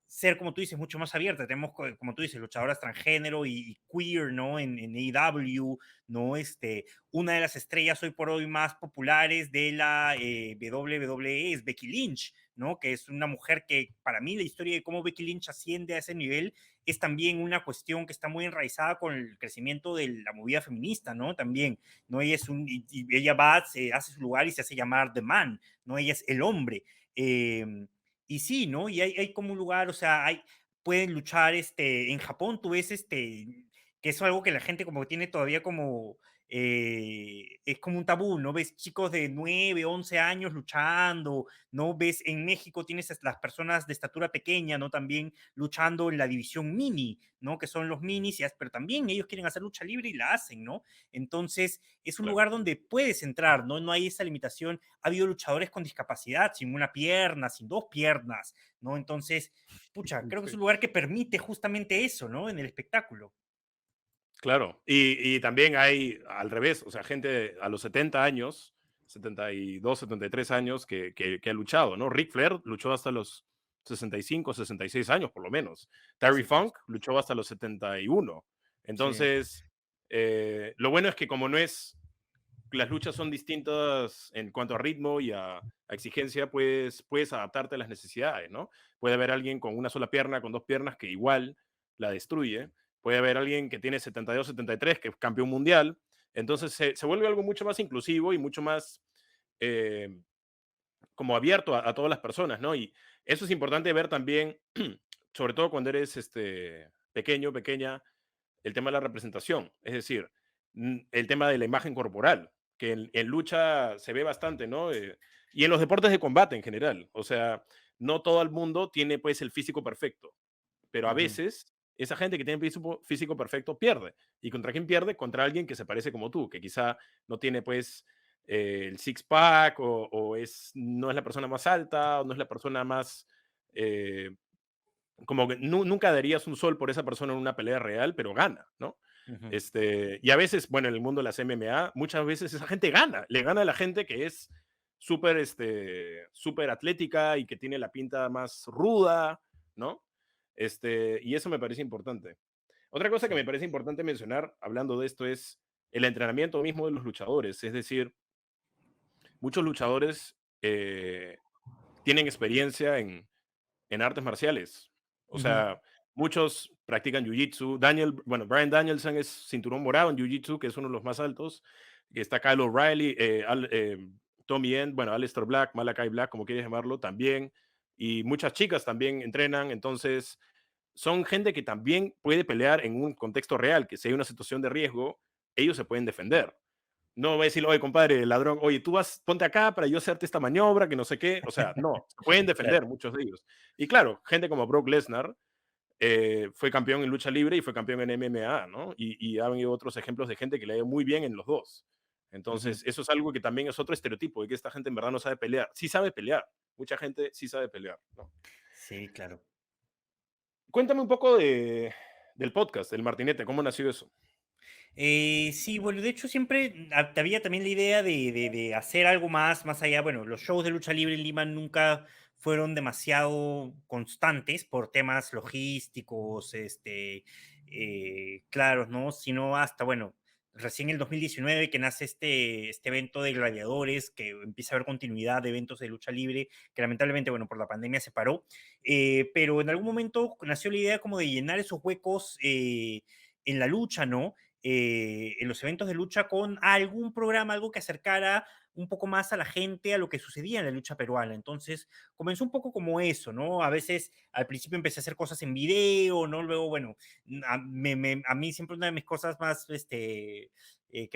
ser, como tú dices, mucho más abierta. Tenemos, como tú dices, luchadoras transgénero y queer, ¿no? En AEW, ¿no? Una de las estrellas hoy por hoy más populares de la WWE es Becky Lynch, ¿no? Que es una mujer que, para mí, la historia de cómo Becky Lynch asciende a ese nivel es también una cuestión que está muy enraizada con el crecimiento de la movida feminista, ¿no? También, ¿no? Ella es y ella va, se hace su lugar y se hace llamar The Man, ¿no? Ella es el hombre. Y sí, ¿no? Y hay como un lugar, o sea, pueden luchar, en Japón tú ves, que es algo que la gente como que tiene todavía como, es como un tabú, ¿no? Ves chicos de 9, 11 años luchando, ¿no? Ves en México tienes las personas de estatura pequeña, ¿no? También luchando en la división mini, ¿no? Que son los minis, pero también ellos quieren hacer lucha libre y la hacen, ¿no? Entonces, es un Claro. lugar donde puedes entrar, ¿no? No hay esa limitación. Ha habido luchadores con discapacidad, sin una pierna, sin dos piernas, ¿no? Entonces, pucha, creo que es Sí. un lugar que permite justamente eso, ¿no? En el espectáculo. Claro, y también hay al revés, o sea, gente a los 70 años, 72, 73 años que ha luchado, ¿no? Ric Flair luchó hasta los 65, 66 años por lo menos. Terry Sí, pues. Funk luchó hasta los 71. Sí. Entonces, lo bueno es que como no es, las luchas son distintas en cuanto a ritmo y a exigencia, pues puedes adaptarte a las necesidades, ¿no? Puede haber alguien con una sola pierna, con dos piernas, que igual la destruye. Puede haber alguien que tiene 72, 73, que es campeón mundial. Entonces se vuelve algo mucho más inclusivo y mucho más eh, como abierto a todas las personas, ¿no? Y eso es importante ver también, sobre todo cuando eres pequeño, pequeña, el tema de la representación, es decir, el tema de la imagen corporal, que en lucha se ve bastante, ¿no? Y en los deportes de combate en general, o sea, no todo el mundo tiene pues el físico perfecto, pero a Ujú. veces esa gente que tiene físico perfecto pierde. ¿Y contra quién pierde? Contra alguien que se parece como tú, que quizá no tiene pues el six-pack o no es la persona más alta o no es la persona más eh, como que nunca darías un sol por esa persona en una pelea real, pero gana, ¿no? Ujú. Y a veces, bueno, en el mundo de las MMA, muchas veces esa gente gana, le gana a la gente que es súper súper atlética y que tiene la pinta más ruda, ¿no? Y eso me parece importante. Otra cosa que Sí. me parece importante mencionar, hablando de esto, es el entrenamiento mismo de los luchadores. Es decir, muchos luchadores tienen experiencia en artes marciales. O Ujú. sea, muchos practican jiu-jitsu. Bueno, Brian Danielson es cinturón morado en jiu-jitsu, que es uno de los más altos. Y está Kyle O'Reilly, Tommy End, bueno, Aleister Black, Malakai Black, como quieres llamarlo, también. Y muchas chicas también entrenan. Entonces, son gente que también puede pelear en un contexto real, que si hay una situación de riesgo, ellos se pueden defender. No voy a decirle, oye, compadre, ladrón, oye, tú vas, ponte acá para yo hacerte esta maniobra, que no sé qué. O sea, no, se pueden Claro. defender muchos de ellos. Y claro, gente como Brock Lesnar fue campeón en lucha libre y fue campeón en MMA, ¿no? Y ha habido otros ejemplos de gente que le ha ido muy bien en los dos. Ujú. Entonces, eso es algo que también es otro estereotipo, de que esta gente en verdad no sabe pelear. Sí sabe pelear. Mucha gente sí sabe pelear, ¿no? Sí, claro. Cuéntame un poco del podcast, del Martinete, ¿cómo nació eso? Sí, bueno, de hecho siempre había también la idea de hacer algo más allá. Bueno, los shows de lucha libre en Lima nunca fueron demasiado constantes por temas logísticos, claros, ¿no? Sino hasta, bueno, recién en el 2019 que nace este evento de gladiadores, que empieza a haber continuidad de eventos de lucha libre, que lamentablemente, bueno, por la pandemia se paró, pero en algún momento nació la idea como de llenar esos huecos en la lucha, ¿no? En los eventos de lucha con algún programa, algo que acercara un poco más a la gente a lo que sucedía en la lucha peruana. Entonces, comenzó un poco como eso, ¿no? A veces, al principio empecé a hacer cosas en video, ¿no? Luego, bueno, a mí siempre una de mis cosas más, que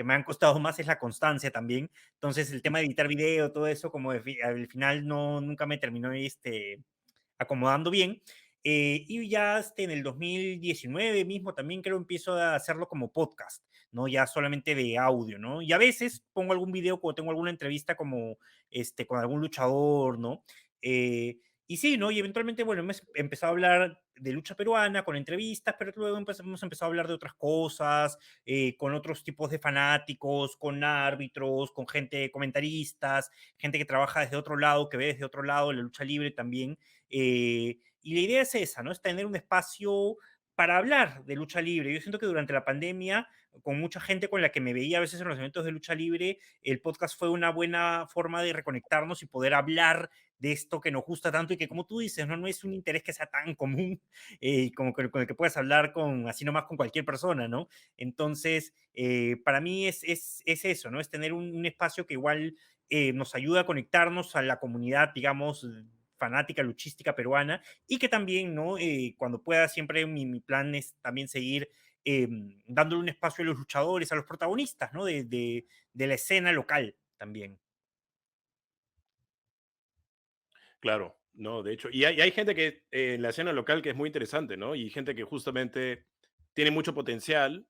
me han costado más es la constancia también. Entonces, el tema de editar video, todo eso, como al final no, nunca me terminó, acomodando bien. Y ya en el 2019 mismo también creo empiezo a hacerlo como podcast, ¿no? Ya solamente de audio, ¿no? Y a veces pongo algún video cuando tengo alguna entrevista como con algún luchador, ¿no? Y sí, ¿no? Y eventualmente, bueno, hemos empezado a hablar de lucha peruana con entrevistas, pero luego hemos empezado a hablar de otras cosas, con otros tipos de fanáticos, con árbitros, con gente, comentaristas, gente que trabaja desde otro lado, que ve desde otro lado la lucha libre también. Y la idea es esa, ¿no? Es tener un espacio para hablar de lucha libre. Yo siento que durante la pandemia, con mucha gente con la que me veía a veces en los eventos de lucha libre, el podcast fue una buena forma de reconectarnos y poder hablar de esto que nos gusta tanto y que, como tú dices, no es un interés que sea tan común como con el que puedes hablar con, así nomás con cualquier persona, ¿no? Entonces, para mí es eso, ¿no? Es tener un espacio que igual nos ayuda a conectarnos a la comunidad, digamos, fanática, luchística peruana, y que también, ¿no? Cuando pueda, siempre mi plan es también seguir dándole un espacio a los luchadores, a los protagonistas, ¿no? De la escena local también. Claro, no, de hecho, y hay gente que en la escena local que es muy interesante, ¿no? Y gente que justamente tiene mucho potencial,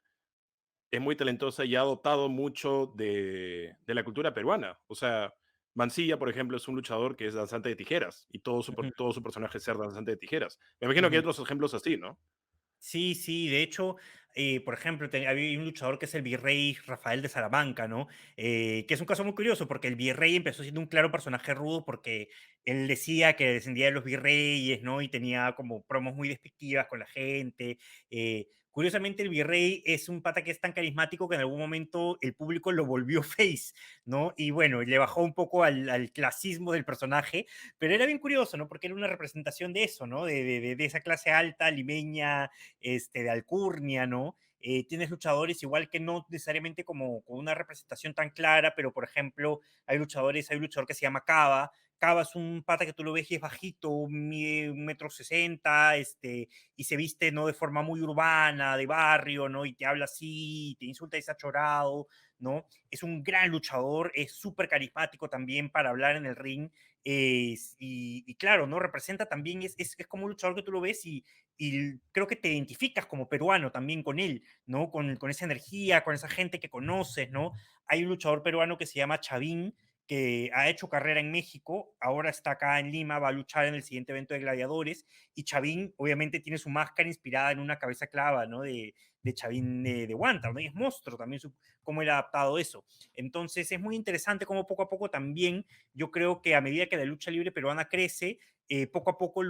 es muy talentosa y ha adoptado mucho de la cultura peruana. O sea, Mancilla, por ejemplo, es un luchador que es danzante de tijeras y Ujú, todo su personaje es ser danzante de tijeras. Me imagino que hay ujú. otros ejemplos así, ¿no? Sí, sí, de hecho, por ejemplo, había un luchador que es el virrey Rafael de Salamanca, ¿no? Que es un caso muy curioso porque el virrey empezó siendo un claro personaje rudo porque él decía que descendía de los virreyes, ¿no? Y tenía como promos muy despectivas con la gente. Curiosamente, el virrey es un pata que es tan carismático que en algún momento el público lo volvió face, ¿no? Y bueno, le bajó un poco al clasismo del personaje, pero era bien curioso, ¿no? Porque era una representación de eso, ¿no? De esa clase alta, limeña, de alcurnia, ¿no? Tienes luchadores igual que no necesariamente como con una representación tan clara, pero por ejemplo, hay un luchador que se llama Cava. Cava es un pata que tú lo ves y es bajito, mide 1,60 m, y se viste, ¿no? De forma muy urbana, de barrio, ¿no? Y te habla así, te insulta y está chorado, ¿no? Es un gran luchador, es súper carismático también para hablar en el ring. Y claro, ¿no? Representa también, es como un luchador que tú lo ves y creo que te identificas como peruano también con él, ¿no? Con esa energía, con esa gente que conoces, ¿no? Hay un luchador peruano que se llama Chavín, que ha hecho carrera en México, ahora está acá en Lima, va a luchar en el siguiente evento de gladiadores, y Chavín obviamente tiene su máscara inspirada en una cabeza clava, ¿no? De Chavín de Huántar, ¿no? Y es monstruo también cómo él ha adaptado eso. Entonces es muy interesante cómo poco a poco también yo creo que a medida que la lucha libre peruana crece, poco a poco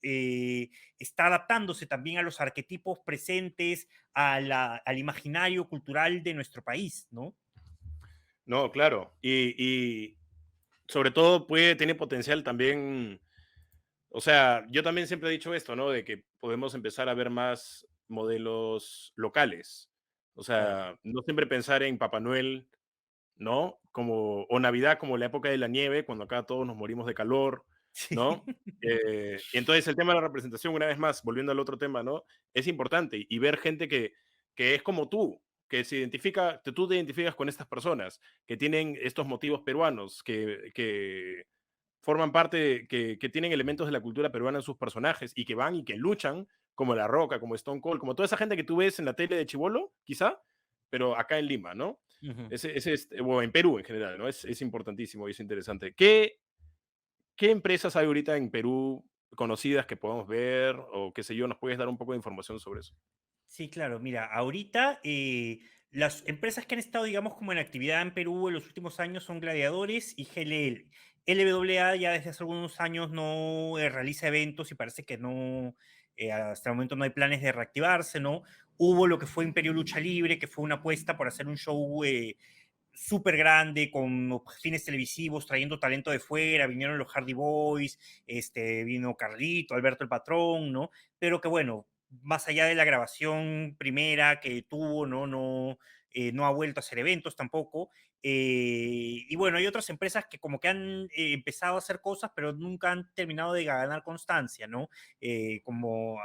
está adaptándose también a los arquetipos presentes, al imaginario cultural de nuestro país, ¿no? No, claro. Y sobre todo tiene potencial también. O sea, yo también siempre he dicho esto, ¿no? De que podemos empezar a ver más modelos locales. O Claro. sea, no siempre pensar en Papá Noel, ¿no? O Navidad como la época de la nieve, cuando acá todos nos morimos de calor, Sí. ¿no? Y entonces el tema de la representación, una vez más, volviendo al otro tema, ¿no? Es importante y ver gente que es como tú, que se identifica, que tú te identificas con estas personas, que tienen estos motivos peruanos, que forman parte, que tienen elementos de la cultura peruana en sus personajes y que van y que luchan, como La Roca, como Stone Cold, como toda esa gente que tú ves en la tele de Chibolo, quizá, pero acá en Lima, ¿no? Ujú. O en Perú en general, ¿no? Es importantísimo y es interesante. ¿Qué empresas hay ahorita en Perú conocidas que podamos ver o qué sé yo? ¿Nos puedes dar un poco de información sobre eso? Sí, claro. Mira, ahorita las empresas que han estado, digamos, como en actividad en Perú en los últimos años son Gladiadores y GLL. LWA ya desde hace algunos años no realiza eventos y parece que no, hasta el momento no hay planes de reactivarse, ¿no? Hubo lo que fue Imperio Lucha Libre, que fue una apuesta por hacer un show súper grande, con fines televisivos, trayendo talento de fuera, vinieron los Hardy Boys, vino Carlito, Alberto el Patrón, ¿no? Pero que bueno, más allá de la grabación primera que tuvo, no ha vuelto a hacer eventos tampoco. Y bueno, hay otras empresas que como que han empezado a hacer cosas, pero nunca han terminado de ganar constancia, ¿no? Como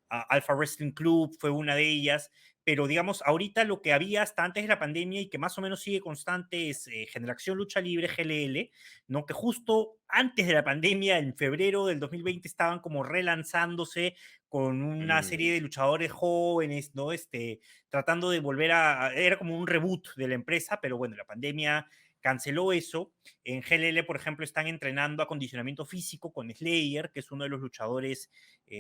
Alpha Wrestling Club fue una de ellas, pero digamos, ahorita lo que había hasta antes de la pandemia y que más o menos sigue constante es Generación Lucha Libre, GLL, ¿no? Que justo antes de la pandemia, en febrero del 2020, estaban como relanzándose con una Mm, serie de luchadores jóvenes, ¿no? Tratando de volver era como un reboot de la empresa, pero bueno, la pandemia canceló eso. En GLL, por ejemplo, están entrenando acondicionamiento físico con Slayer, que es uno de los luchadores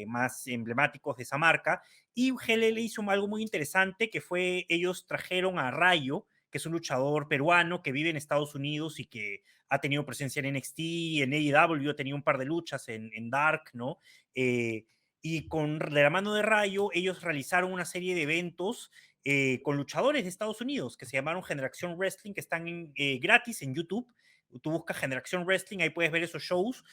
más emblemáticos de esa marca, y GLL hizo algo muy interesante, que fue, ellos trajeron a Rayo, que es un luchador peruano que vive en Estados Unidos y que ha tenido presencia en NXT, en AEW, ha tenido un par de luchas en Dark, ¿no? Y de la mano de Rayo, ellos realizaron una serie de eventos con luchadores de Estados Unidos que se llamaron Generación Wrestling, que están gratis en YouTube. Tú buscas Generación Wrestling, ahí puedes ver esos shows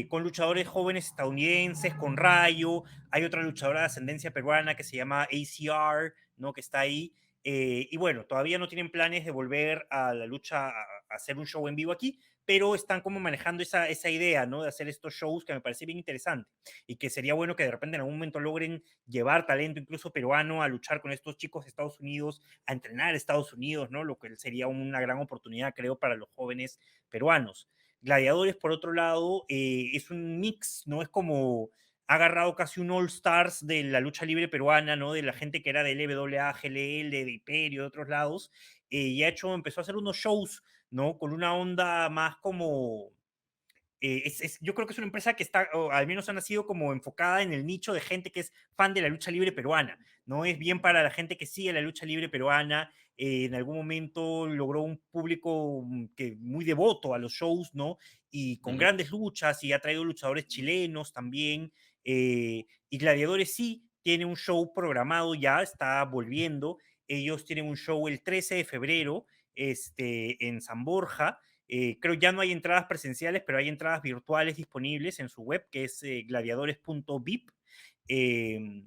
con luchadores jóvenes estadounidenses, con Rayo. Hay otra luchadora de ascendencia peruana que se llama ACR, ¿no? Que está ahí. Y bueno, todavía no tienen planes de volver a la lucha, a hacer un show en vivo aquí, pero están como manejando esa idea, ¿no? De hacer estos shows que me parece bien interesante y que sería bueno que de repente en algún momento logren llevar talento incluso peruano a luchar con estos chicos de Estados Unidos, a entrenar a Estados Unidos, ¿no? Lo que sería una gran oportunidad, creo, para los jóvenes peruanos. Gladiadores, por otro lado, es un mix, ¿no? Es como ha agarrado casi un All Stars de la lucha libre peruana, ¿no? De la gente que era de LWA, GLL, de Imperio, de otros lados, y empezó a hacer unos shows, ¿no? Con una onda más como yo creo que es una empresa que está, o al menos ha nacido como enfocada en el nicho de gente que es fan de la lucha libre peruana, ¿no? Es bien para la gente que sigue la lucha libre peruana, en algún momento logró un público que muy devoto a los shows, ¿no? Y con Ujú. grandes luchas, y ha traído luchadores chilenos también, y Gladiadores sí tiene un show programado ya, está volviendo, ellos tienen un show el 13 de febrero, en San Borja, creo ya no hay entradas presenciales, pero hay entradas virtuales disponibles en su web, que es gladiadores.vip. Eh,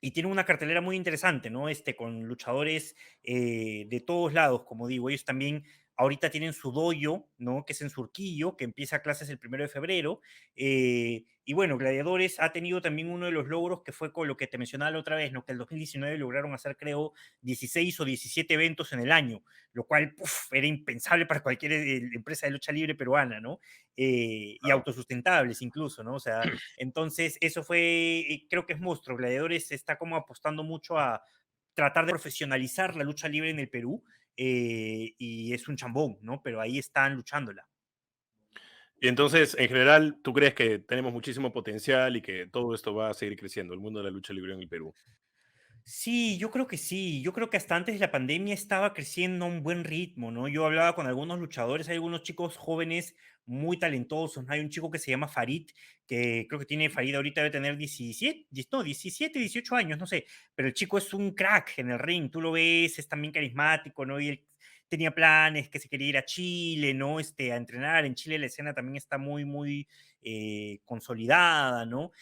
y tiene una cartelera muy interesante, ¿no? Con luchadores de todos lados, como digo. Ellos también ahorita tienen su dojo, ¿no? Que es en Surquillo, que empieza clases el 1 de febrero. Y bueno, Gladiadores ha tenido también uno de los logros que fue con lo que te mencionaba la otra vez, ¿no? Que el 2019 lograron hacer, creo, 16 o 17 eventos en el año, lo cual era impensable para cualquier empresa de lucha libre peruana, ¿no? Y Claro. autosustentables incluso, ¿no? O sea, entonces, eso fue, creo que es monstruo. Gladiadores está como apostando mucho a tratar de profesionalizar la lucha libre en el Perú, y es un chambón, ¿no? Pero ahí están luchándola. Y entonces, en general, ¿tú crees que tenemos muchísimo potencial y que todo esto va a seguir creciendo, el mundo de la lucha libre en el Perú? Sí, yo creo que sí. Yo creo que hasta antes de la pandemia estaba creciendo a un buen ritmo, ¿no? Yo hablaba con algunos luchadores, hay algunos chicos jóvenes muy talentosos, ¿no? Hay un chico que se llama Farid, que creo que tiene Farid ahorita debe tener 17, no, 17, 18 años, no sé, pero el chico es un crack en el ring, tú lo ves, es también carismático, ¿no? Y él tenía planes, que se quería ir a Chile, ¿no? A entrenar. En Chile la escena también está muy, muy consolidada, ¿no?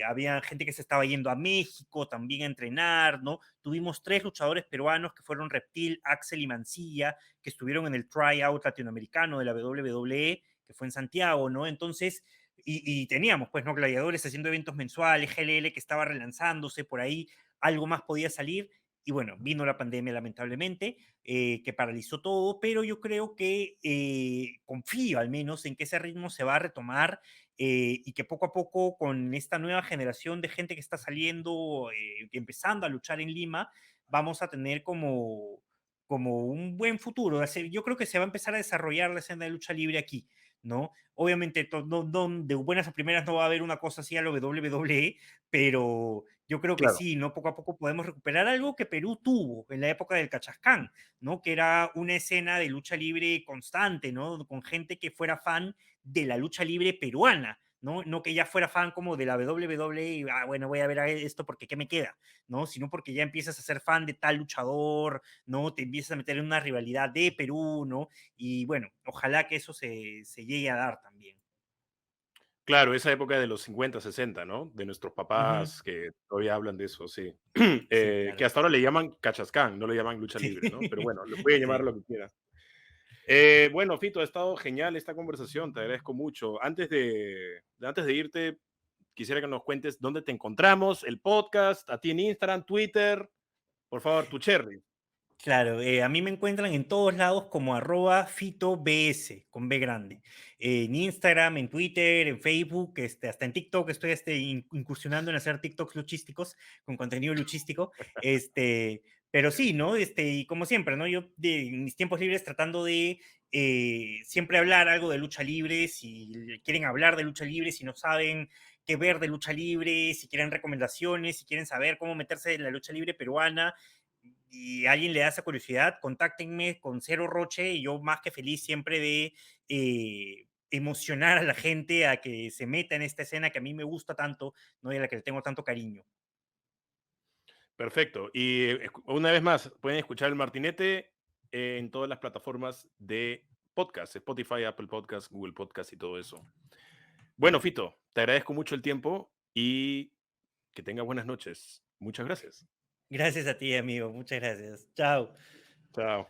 Había gente que se estaba yendo a México también a entrenar, ¿no? Tuvimos 3 luchadores peruanos que fueron Reptil, Axel y Mancilla, que estuvieron en el tryout latinoamericano de la WWE, que fue en Santiago, ¿no? Entonces, y teníamos, pues, ¿no? Gladiadores haciendo eventos mensuales, GLL que estaba relanzándose por ahí, algo más podía salir. Y bueno, vino la pandemia lamentablemente, que paralizó todo, pero yo creo que confío al menos en que ese ritmo se va a retomar, y que poco a poco con esta nueva generación de gente que está saliendo, empezando a luchar en Lima, vamos a tener como un buen futuro. Yo creo que se va a empezar a desarrollar la escena de lucha libre aquí, ¿no? Obviamente, de buenas a primeras no va a haber una cosa así a lo WWE, pero yo creo que Claro. sí, ¿no? Poco a poco podemos recuperar algo que Perú tuvo en la época del Cachascán, ¿no? Que era una escena de lucha libre constante, ¿no? Con gente que fuera fan de la lucha libre peruana, ¿no? No que ya fuera fan como de la WWE y, bueno, voy a ver esto porque ¿qué me queda? ¿No? Sino porque ya empiezas a ser fan de tal luchador, ¿no? Te empiezas a meter en una rivalidad de Perú, ¿no? Y bueno, ojalá que eso se llegue a dar también. Claro, esa época de los 50, 60, ¿no? De nuestros Ujú. papás que todavía hablan de eso, sí. Sí, Que claro. hasta ahora le llaman cachascán, no le llaman lucha Sí. libre, ¿no? Pero bueno, le puede llamar Sí. lo que quiera. Bueno, Fito, ha estado genial esta conversación, te agradezco mucho. Antes de irte, quisiera que nos cuentes dónde te encontramos, el podcast, a ti en Instagram, Twitter, por favor, tu cherry. Claro, a mí me encuentran en todos lados como @FitoBS, con B grande. En Instagram, en Twitter, en Facebook, hasta en TikTok estoy incursionando en hacer TikToks luchísticos, con contenido luchístico. Pero sí, ¿no? Y como siempre, ¿no? Yo en mis tiempos libres tratando de siempre hablar algo de lucha libre, si quieren hablar de lucha libre, si no saben qué ver de lucha libre, si quieren recomendaciones, si quieren saber cómo meterse en la lucha libre peruana, y a alguien le da esa curiosidad, contáctenme con cero roche y yo más que feliz siempre de emocionar a la gente a que se meta en esta escena que a mí me gusta tanto, ¿no? Y a la que le tengo tanto cariño. Perfecto. Y una vez más, pueden escuchar el Martinete en todas las plataformas de podcast, Spotify, Apple Podcast, Google Podcast y todo eso. Bueno, Fito, te agradezco mucho el tiempo y que tengas buenas noches. Muchas gracias. Gracias a ti, amigo. Muchas gracias. Chao. Chao.